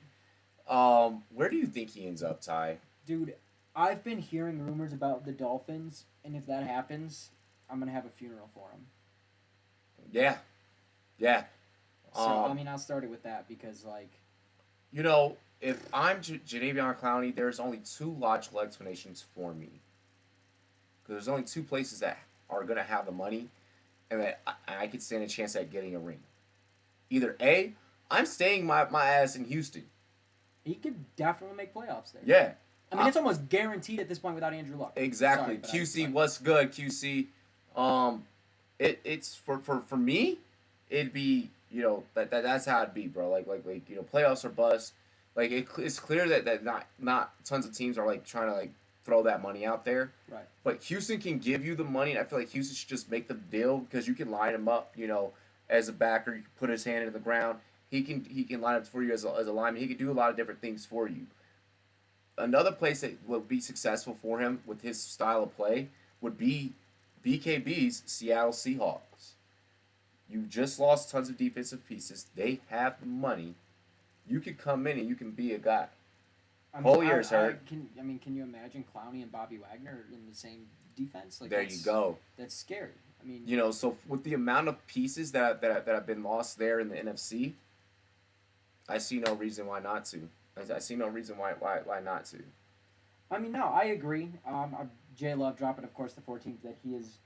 Where do you think he ends up, Ty? Dude, I've been hearing rumors about the Dolphins, and if that happens, I'm gonna have a funeral for him. Yeah. So I'll start it with that because, like, if I'm Jadeveon Clowney, there's only 2 logical explanations for me. Because there's only 2 places that are gonna have the money, and that I could stand a chance at getting a ring. Either A, I'm staying my ass in Houston. he could definitely make playoffs there. Yeah. I mean, it's almost guaranteed at this point without Andrew Luck. Exactly. Sorry, QC, what's good, QC? It's for me, it'd be, that's how it'd be, bro. Like playoffs or bust. Like it's clear that not tons of teams are like trying to like throw that money out there. Right. But Houston can give you the money, and I feel like Houston should just make the deal because you can line him up, as a backer. You can put his hand in the ground. He can line up for you as a lineman. He can do a lot of different things for you. Another place that will be successful for him with his style of play would be BKB's Seattle Seahawks. You just lost tons of defensive pieces. They have the money. You could come in and you can be a guy. Collier's hurt. Can you imagine Clowney and Bobby Wagner in the same defense? Like, there you go. That's scary. I mean, You know, so with the amount of pieces that have been lost there in the NFC, I see no reason why not to. I see no reason why not to. I mean, no, I agree. J Love dropping, of course, the 4 teams that he is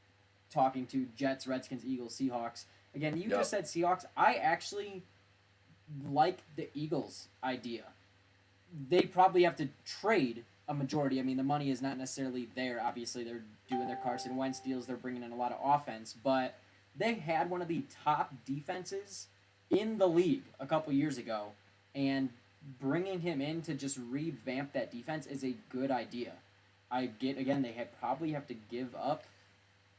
talking to: Jets, Redskins, Eagles, Seahawks. Again, you Yep. just said Seahawks. I actually like the Eagles idea. They probably have to trade a majority. I mean, the money is not necessarily there. Obviously, they're doing their Carson Wentz deals. They're bringing in a lot of offense, but they had one of the top defenses in the league a couple years ago, and bringing him in to just revamp that defense is a good idea. I get, again, they probably have to give up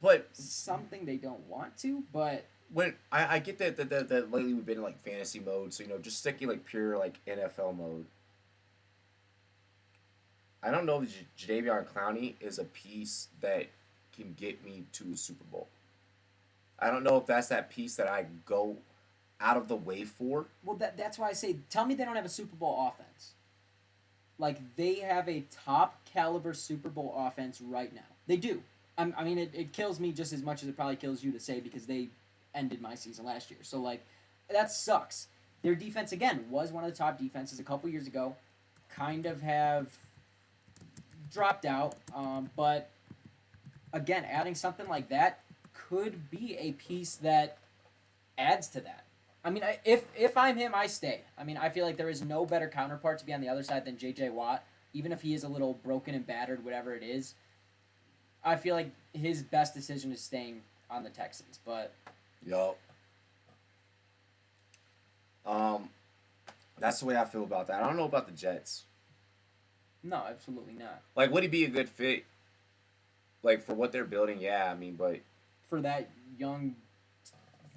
But something they don't want to, but when I get that lately we've been in like fantasy mode, so you know, just sticking like pure like NFL mode. I don't know if Jadeveon Clowney is a piece that can get me to a Super Bowl. I don't know if that's that piece that I go out of the way for. well, that's why I say, tell me they don't have a Super Bowl offense. Like, they have a top caliber Super Bowl offense right now. They do. I mean, it kills me just as much as it probably kills you to say, because they ended my season last year. So, like, that sucks. Their defense, again, was one of the top defenses a couple years ago. Kind of have dropped out. But, again, adding something like that could be a piece that adds to that. I mean, if I'm him, I stay. I mean, I feel like there is no better counterpart to be on the other side than J.J. Watt. Even if he is a little broken and battered, whatever it is, I feel like his best decision is staying on the Texans. But Yup. That's the way I feel about that. I don't know about the Jets. no, absolutely not. Like, would he be a good fit? Like, for what they're building, yeah. I mean, but For that young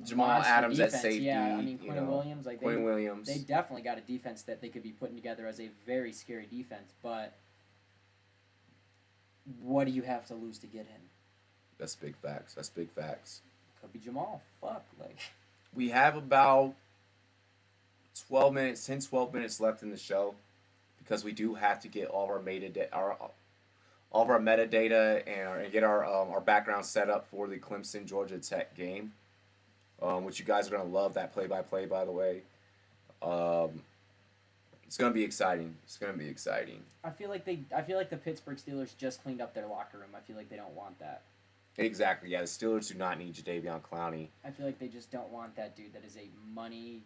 Jamal monster Adams at defense, safety, yeah. I mean, you Quinn know, Williams, like Quinn Williams. they definitely got a defense that they could be putting together as a very scary defense. But what do you have to lose to get him? That's big facts. That's big facts. Could be Jamal. Fuck, like. We have about 12 minutes, 10, 12 minutes left in the show, because we do have to get all of our metadata and get our background set up for the Clemson Georgia Tech game, which you guys are gonna love that play-by-play, by the way. It's gonna be exciting. It's gonna be exciting. I feel like the Pittsburgh Steelers just cleaned up their locker room. I feel like they don't want that. Exactly. Yeah, the Steelers do not need Jadeveon Clowney. I feel like they just don't want that dude that is a money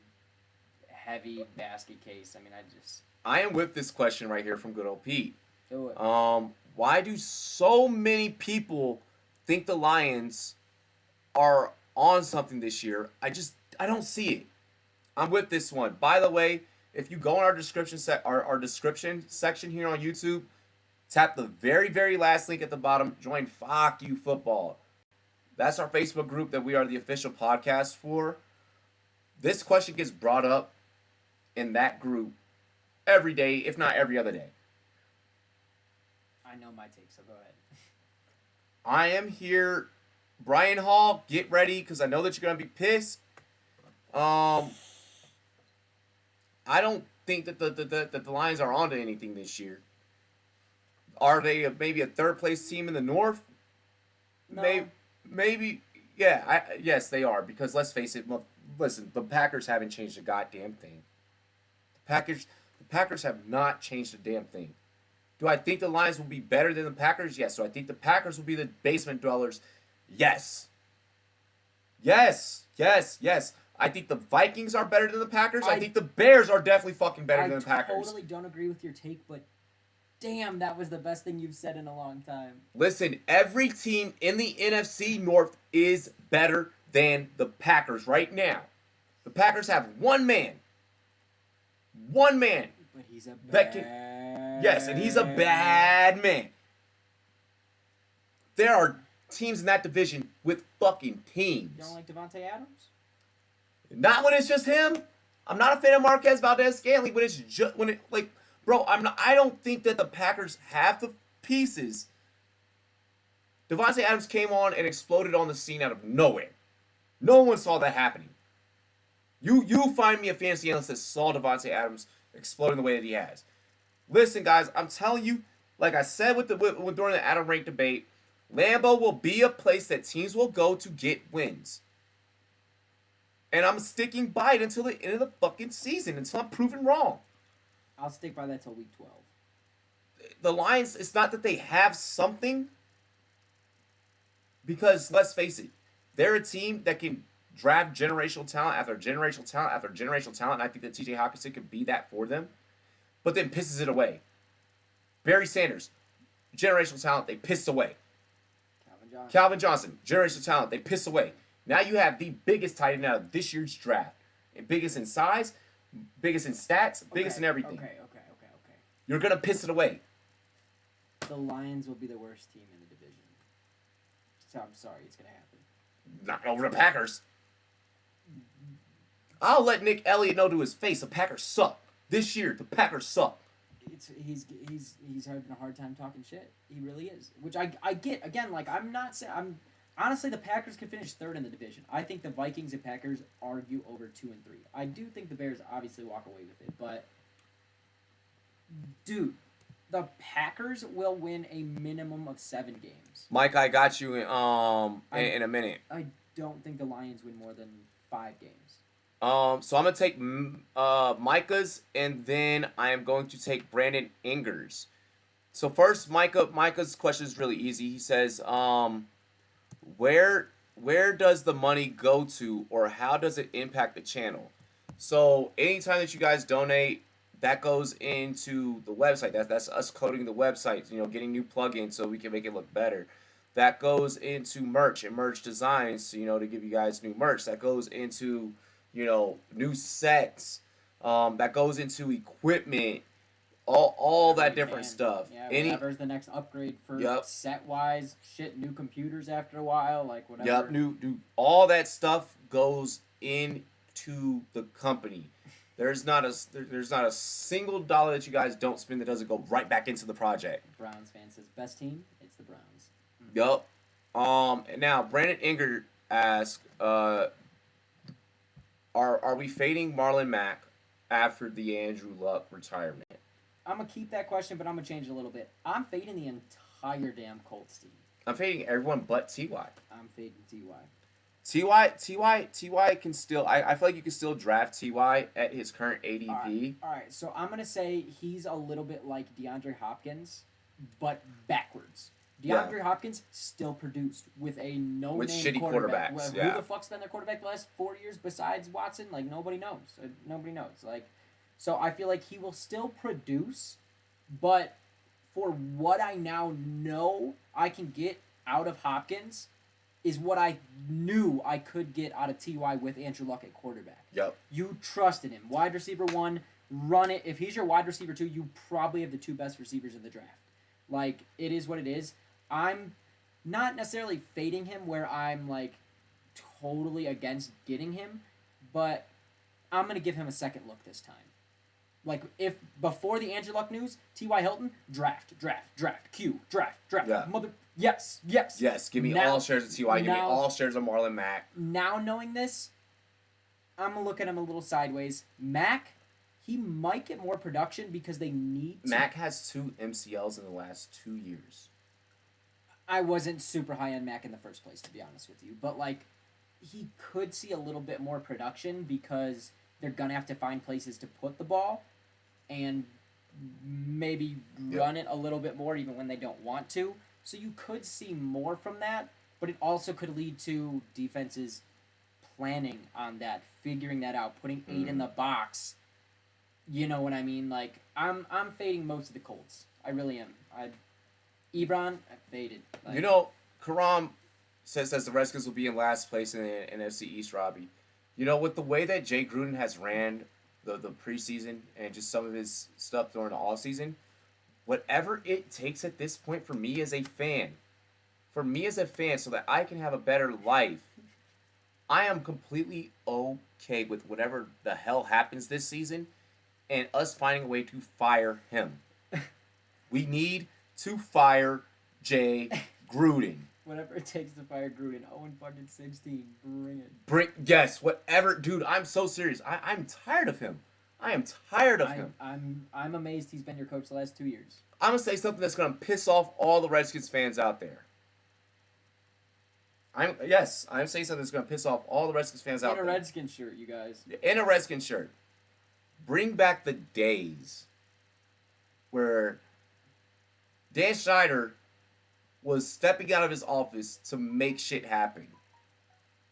heavy basket case. I mean, I am with this question right here from good old Pete. do it. Why do so many people think the Lions are on something this year? I don't see it. I'm with this one. By the way, if you go in our description section here on YouTube, tap the very, very last link at the bottom. Join Fack You Football. That's our Facebook group that we are the official podcast for. This question gets brought up in that group every day, if not every other day. I know my take, so go ahead. I am here. Brian Hall, get ready, because I know that you're going to be pissed. I don't think that the Lions are onto anything this year. Are they maybe a third-place team in the North? No. Maybe. Yeah, yes, they are, because let's face it. Listen, the Packers haven't changed a goddamn thing. The Packers have not changed a damn thing. Do I think the Lions will be better than the Packers? Yes. Do I think the Packers will be the basement dwellers? Yes. Yes. Yes. Yes. I think the Vikings are better than the Packers. I think the Bears are definitely fucking better than the Packers. I totally don't agree with your take, but damn, that was the best thing you've said in a long time. Listen, every team in the NFC North is better than the Packers right now. The Packers have one man. One man. But he's a That can- Yes, and he's a bad man. There are teams in that division with fucking teams. You don't like Devontae Adams? Not when it's just him. I'm not a fan of Marquez Valdez-Scantling when it's just bro. I don't think that the Packers have the pieces. Devontae Adams came on and exploded on the scene out of nowhere. No one saw that happening. You find me a fantasy analyst that saw Devontae Adams exploding the way that he has. Listen, guys, I'm telling you, like I said during the Adam Rank debate, Lambeau will be a place that teams will go to get wins. And I'm sticking by it until the end of the fucking season, until I'm proven wrong. I'll stick by that till week 12. The Lions, it's not that they have something, because let's face it, they're a team that can draft generational talent after generational talent after generational talent, and I think that TJ Hawkinson could be that for them, but then pisses it away. Barry Sanders, generational talent, they pissed away. Calvin Johnson, generational talent, they pissed away. Now you have the biggest tight end out of this year's draft. And biggest in size, biggest in stats, biggest in everything. Okay. You're going to piss it away. The Lions will be the worst team in the division. So I'm sorry, it's going to happen. Not over the Packers. I'll let Nick Elliott know to his face the Packers suck. This year, the Packers suck. He's having a hard time talking shit. He really is. Which I get. Again, like, I'm not saying... Honestly, the Packers could finish third in the division. I think the Vikings and Packers argue over 2 and 3. I do think the Bears obviously walk away with it, but... Dude, the Packers will win a minimum of 7 games. Mike, I got you in a minute. I don't think the Lions win more than 5 games. So I'm going to take Micah's, and then I am going to take Brandon Inger's. So first, Micah's question is really easy. He says, where does the money go to, or how does it impact the channel? So anytime that you guys donate, that goes into the website. That's us coding the website, getting new plugins so we can make it look better. That goes into merch and merch designs, to give you guys new merch. That goes into, new sets. That goes into equipment. All that different stuff. Yeah, whatever's the next upgrade for set-wise, new computers after a while, like whatever. Yep, new all that stuff goes into the company. There's not a single dollar that you guys don't spend that doesn't go right back into the project. Browns fan says best team, it's the Browns. Yup. And now Brandon Inger asks, are we fading Marlon Mack after the Andrew Luck retirement? I'm going to keep that question, but I'm going to change it a little bit. I'm fading the entire damn Colts team. I'm fading everyone but T.Y. I'm fading T.Y. T.Y. can still... I feel like you can still draft T.Y. at his current ADP. All right, so I'm going to say he's a little bit like DeAndre Hopkins, but backwards. DeAndre Hopkins still produced with a no-name with shitty quarterback. quarterbacks, Who the fuck's been their quarterback the last 4 years besides Watson? Like, nobody knows. Nobody knows. Like... So I feel like he will still produce, but for what I now know I can get out of Hopkins is what I knew I could get out of T.Y. with Andrew Luck at quarterback. Yep. You trusted him. Wide receiver 1, run it. If he's your wide receiver 2, you probably have the 2 best receivers in the draft. Like, it is what it is. I'm not necessarily fading him where I'm, like, totally against getting him, but I'm going to give him a second look this time. Like, if before the Andrew Luck news, T.Y. Hilton, draft, Q, draft. Yeah. Yes. Yes, give me all shares of T.Y., give me all shares of Marlon Mack. Now knowing this, I'm going to look at him a little sideways. Mack, he might get more production because they need to. Mack has 2 MCLs in the last 2 years. I wasn't super high on Mack in the first place, to be honest with you. But, like, he could see a little bit more production because they're going to have to find places to put the ball and maybe run it a little bit more even when they don't want to. So you could see more from that, but it also could lead to defenses planning on that, figuring that out, putting 8 in the box. You know what I mean? Like, I'm fading most of the Colts. I really am. Ebron, I faded. Like, Karam says the Redskins will be in last place in the NFC East, Robbie. With the way that Jay Gruden has ran the preseason and just some of his stuff during the offseason, whatever it takes at this point for me as a fan, so that I can have a better life, I am completely okay with whatever the hell happens this season and us finding a way to fire him. We need to fire Jay Gruden. Whatever it takes to fire Gruden. 0-16. Bring it. Yes, whatever. Dude, I'm so serious. I'm tired of him. I am tired of him. I'm amazed he's been your coach the last 2 years. I'm going to say something that's going to piss off all the Redskins fans out there. I'm saying something that's gonna piss off all the Redskins fans out In a there. Redskin shirt, you guys. In a Redskin shirt. Bring back the days where Dan Schneider was stepping out of his office to make shit happen.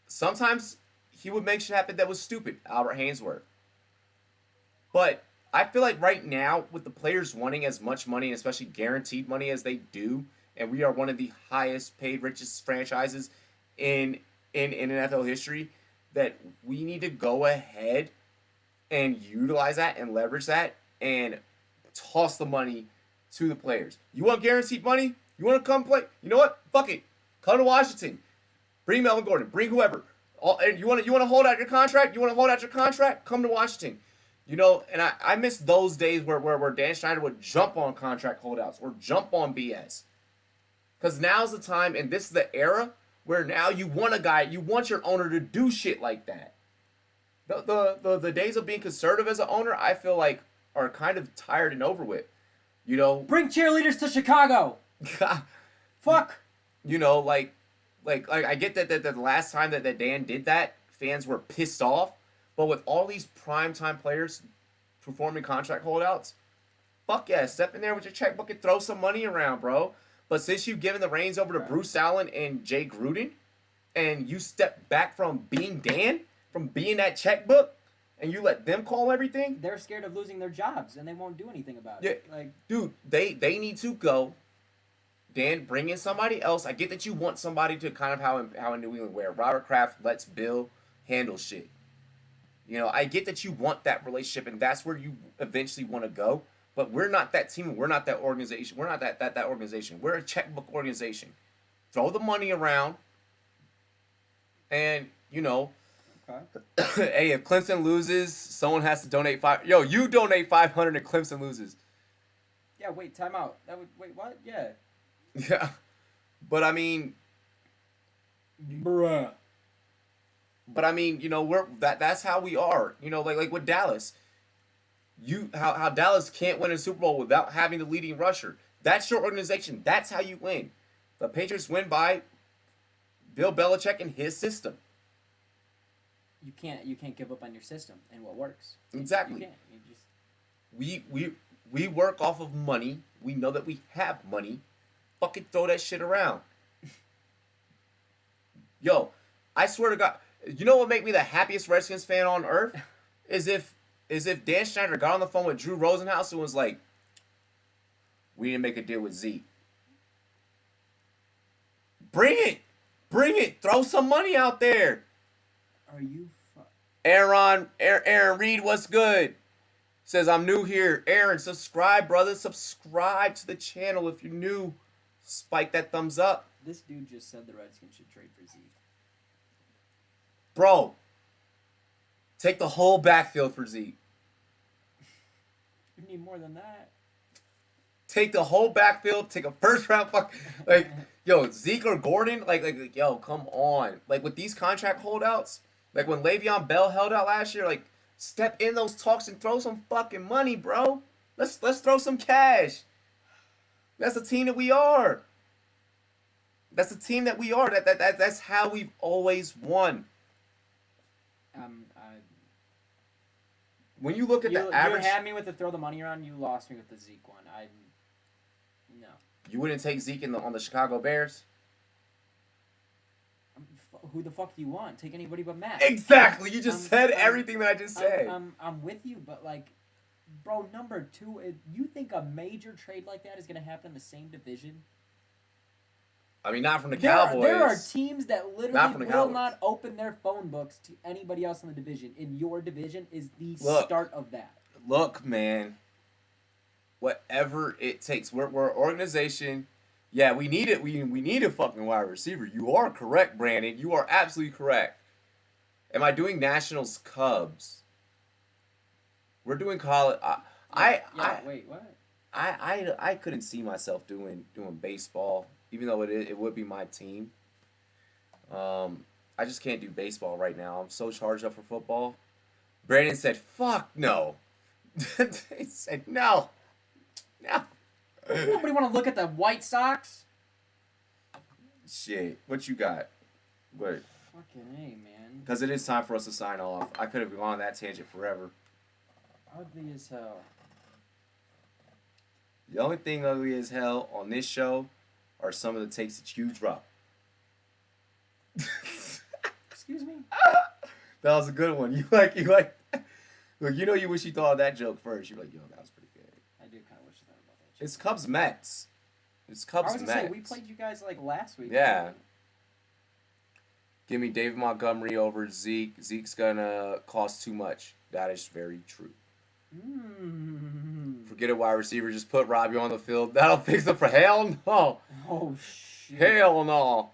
Sometimes he would make shit happen that was stupid, Albert Hainsworth. But I feel like right now, with the players wanting as much money, and especially guaranteed money as they do, and we are one of the highest paid, richest franchises in NFL history, that we need to go ahead and utilize that and leverage that and toss the money to the players. You want guaranteed money? You want to come play? You know what? Fuck it. Come to Washington. Bring Melvin Gordon. Bring whoever. And you want to hold out your contract? You want to hold out your contract? Come to Washington. You know, and I miss those days where Dan Schneider would jump on contract holdouts or jump on BS. Because now's the time, and this is the era where now you want your owner to do shit like that. The days of being conservative as an owner, I feel like, are kind of tired and over with. You know, Bring cheerleaders to Chicago. Fuck. You know, like I get that the last time that Dan did that, fans were pissed off. But with all these primetime players performing contract holdouts, fuck yeah, step in there with your checkbook and throw some money around, bro. But since you've given the reins over to Bruce Allen and Jay Gruden, and you step back from being Dan, from being that checkbook, and you let them call everything, They're scared of losing their jobs, and they won't do anything about it. Like, dude, they need to go. Dan, bring in somebody else. I get that you want somebody to kind of how in New England, where Robert Kraft lets Bill handle shit. You know, I get that you want that relationship, and that's where you eventually want to go. But we're not that team. We're not that organization. We're not that organization. We're a checkbook organization. Throw the money around, and you know, hey, if Clemson loses, someone has to donate you donate $500 if Clemson loses. yeah, wait, time out. Wait, what? Yeah. Yeah, but I mean, Bruh. But I mean, you know, that's how we are. You know, like with Dallas. How Dallas can't win a Super Bowl without having the leading rusher. That's your organization. That's how you win. The Patriots win by Bill Belichick and his system. You can't give up on your system and what works. Exactly. You can't. You just We work off of money. We know that we have money. Fucking throw that shit around. Yo, I swear to God, you know what make me the happiest Redskins fan on earth? Is if Dan Schneider got on the phone with Drew Rosenhaus and was like, we didn't make a deal with Zeke. Bring it. Throw some money out there. Are you Aaron Reed, what's good? Says, I'm new here. Aaron, subscribe, brother. Subscribe to the channel if you're new. Spike that thumbs up. This dude just said the Redskins should trade for Zeke. Bro, take the whole backfield for Zeke. You need more than that. Take the whole backfield. Take a first round yo, Zeke or Gordon. Like, yo, come on. Like with these contract holdouts, like when Le'Veon Bell held out last year, like step in those talks and throw some fucking money, bro. Let's throw some cash. That's the team that we are. That's the team that we are. That's how we've always won. When you look at the average, you had me with the throw the money around. You lost me with the Zeke one. No. You wouldn't take Zeke on the Chicago Bears. Who the fuck do you want? Take anybody but Matt. Exactly. You just said everything that I just said. I'm with you, but like, bro, number two, you think a major trade like that is going to happen in the same division? I mean, not from the Cowboys. There are teams that literally will Cowboys. not open their phone books to anybody else in the division. And your division is the start of that. Look, man. Whatever it takes. We're an organization. Yeah, we need it. We need a fucking wide receiver. You are correct, Brandon. You are absolutely correct. Am I doing Nationals Cubs? We're doing college. Wait, what? I couldn't see myself doing baseball, even though it would be my team. I just can't do baseball right now. I'm so charged up for football. Brandon said, "Fuck no." He said, "No, no." Nobody want to look at the White Sox? Shit, what you got? But Fucking A, man. because it is time for us to sign off. I could have gone on that tangent forever. Ugly as hell. The only thing ugly as hell on this show are some of the takes that you drop. Excuse me? That was a good one. You like. Look, you know you wish you thought of that joke first. You're like, yo, that was pretty good. I do kind of wish I thought about that. It's Cubs Mets. It's Cubs I was Mets. gonna say, we played you guys like last week. Yeah. Give me David Montgomery over Zeke. Zeke's gonna cost too much. That is very true. Forget a wide receiver. Just put Robbie on the field. That'll fix it for hell no. Oh, shit. Hell no.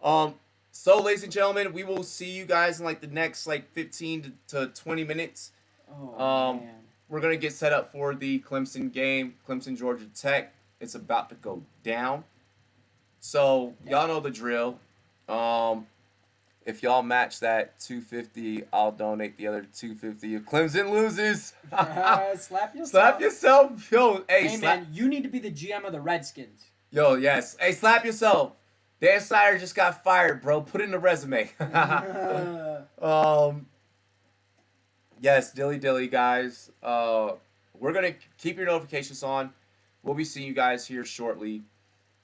Oh. So, ladies and gentlemen, we will see you guys in like the next like 15 to 20 minutes. Oh, man. We're gonna get set up for the Clemson game, Clemson Georgia Tech. It's about to go down. So y'all know the drill. If y'all match that 250, I'll donate the other 250 if Clemson loses. Slap yourself. Slap yourself. Yo, Hey, man, you need to be the GM of the Redskins. Yo, yes. Hey, slap yourself. Dan Snyder just got fired, bro. Put in the resume. Yes, dilly, guys. We're going to keep your notifications on. We'll be seeing you guys here shortly.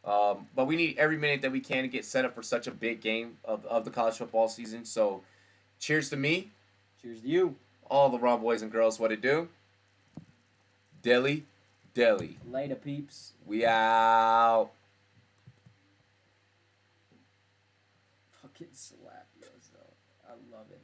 But we need every minute that we can to get set up for such a big game of the college football season. So, cheers to me. Cheers to you. All the Rumboyz and girls, what it do? Dilly. Later, peeps. We out. Fucking slap yourself. I love it.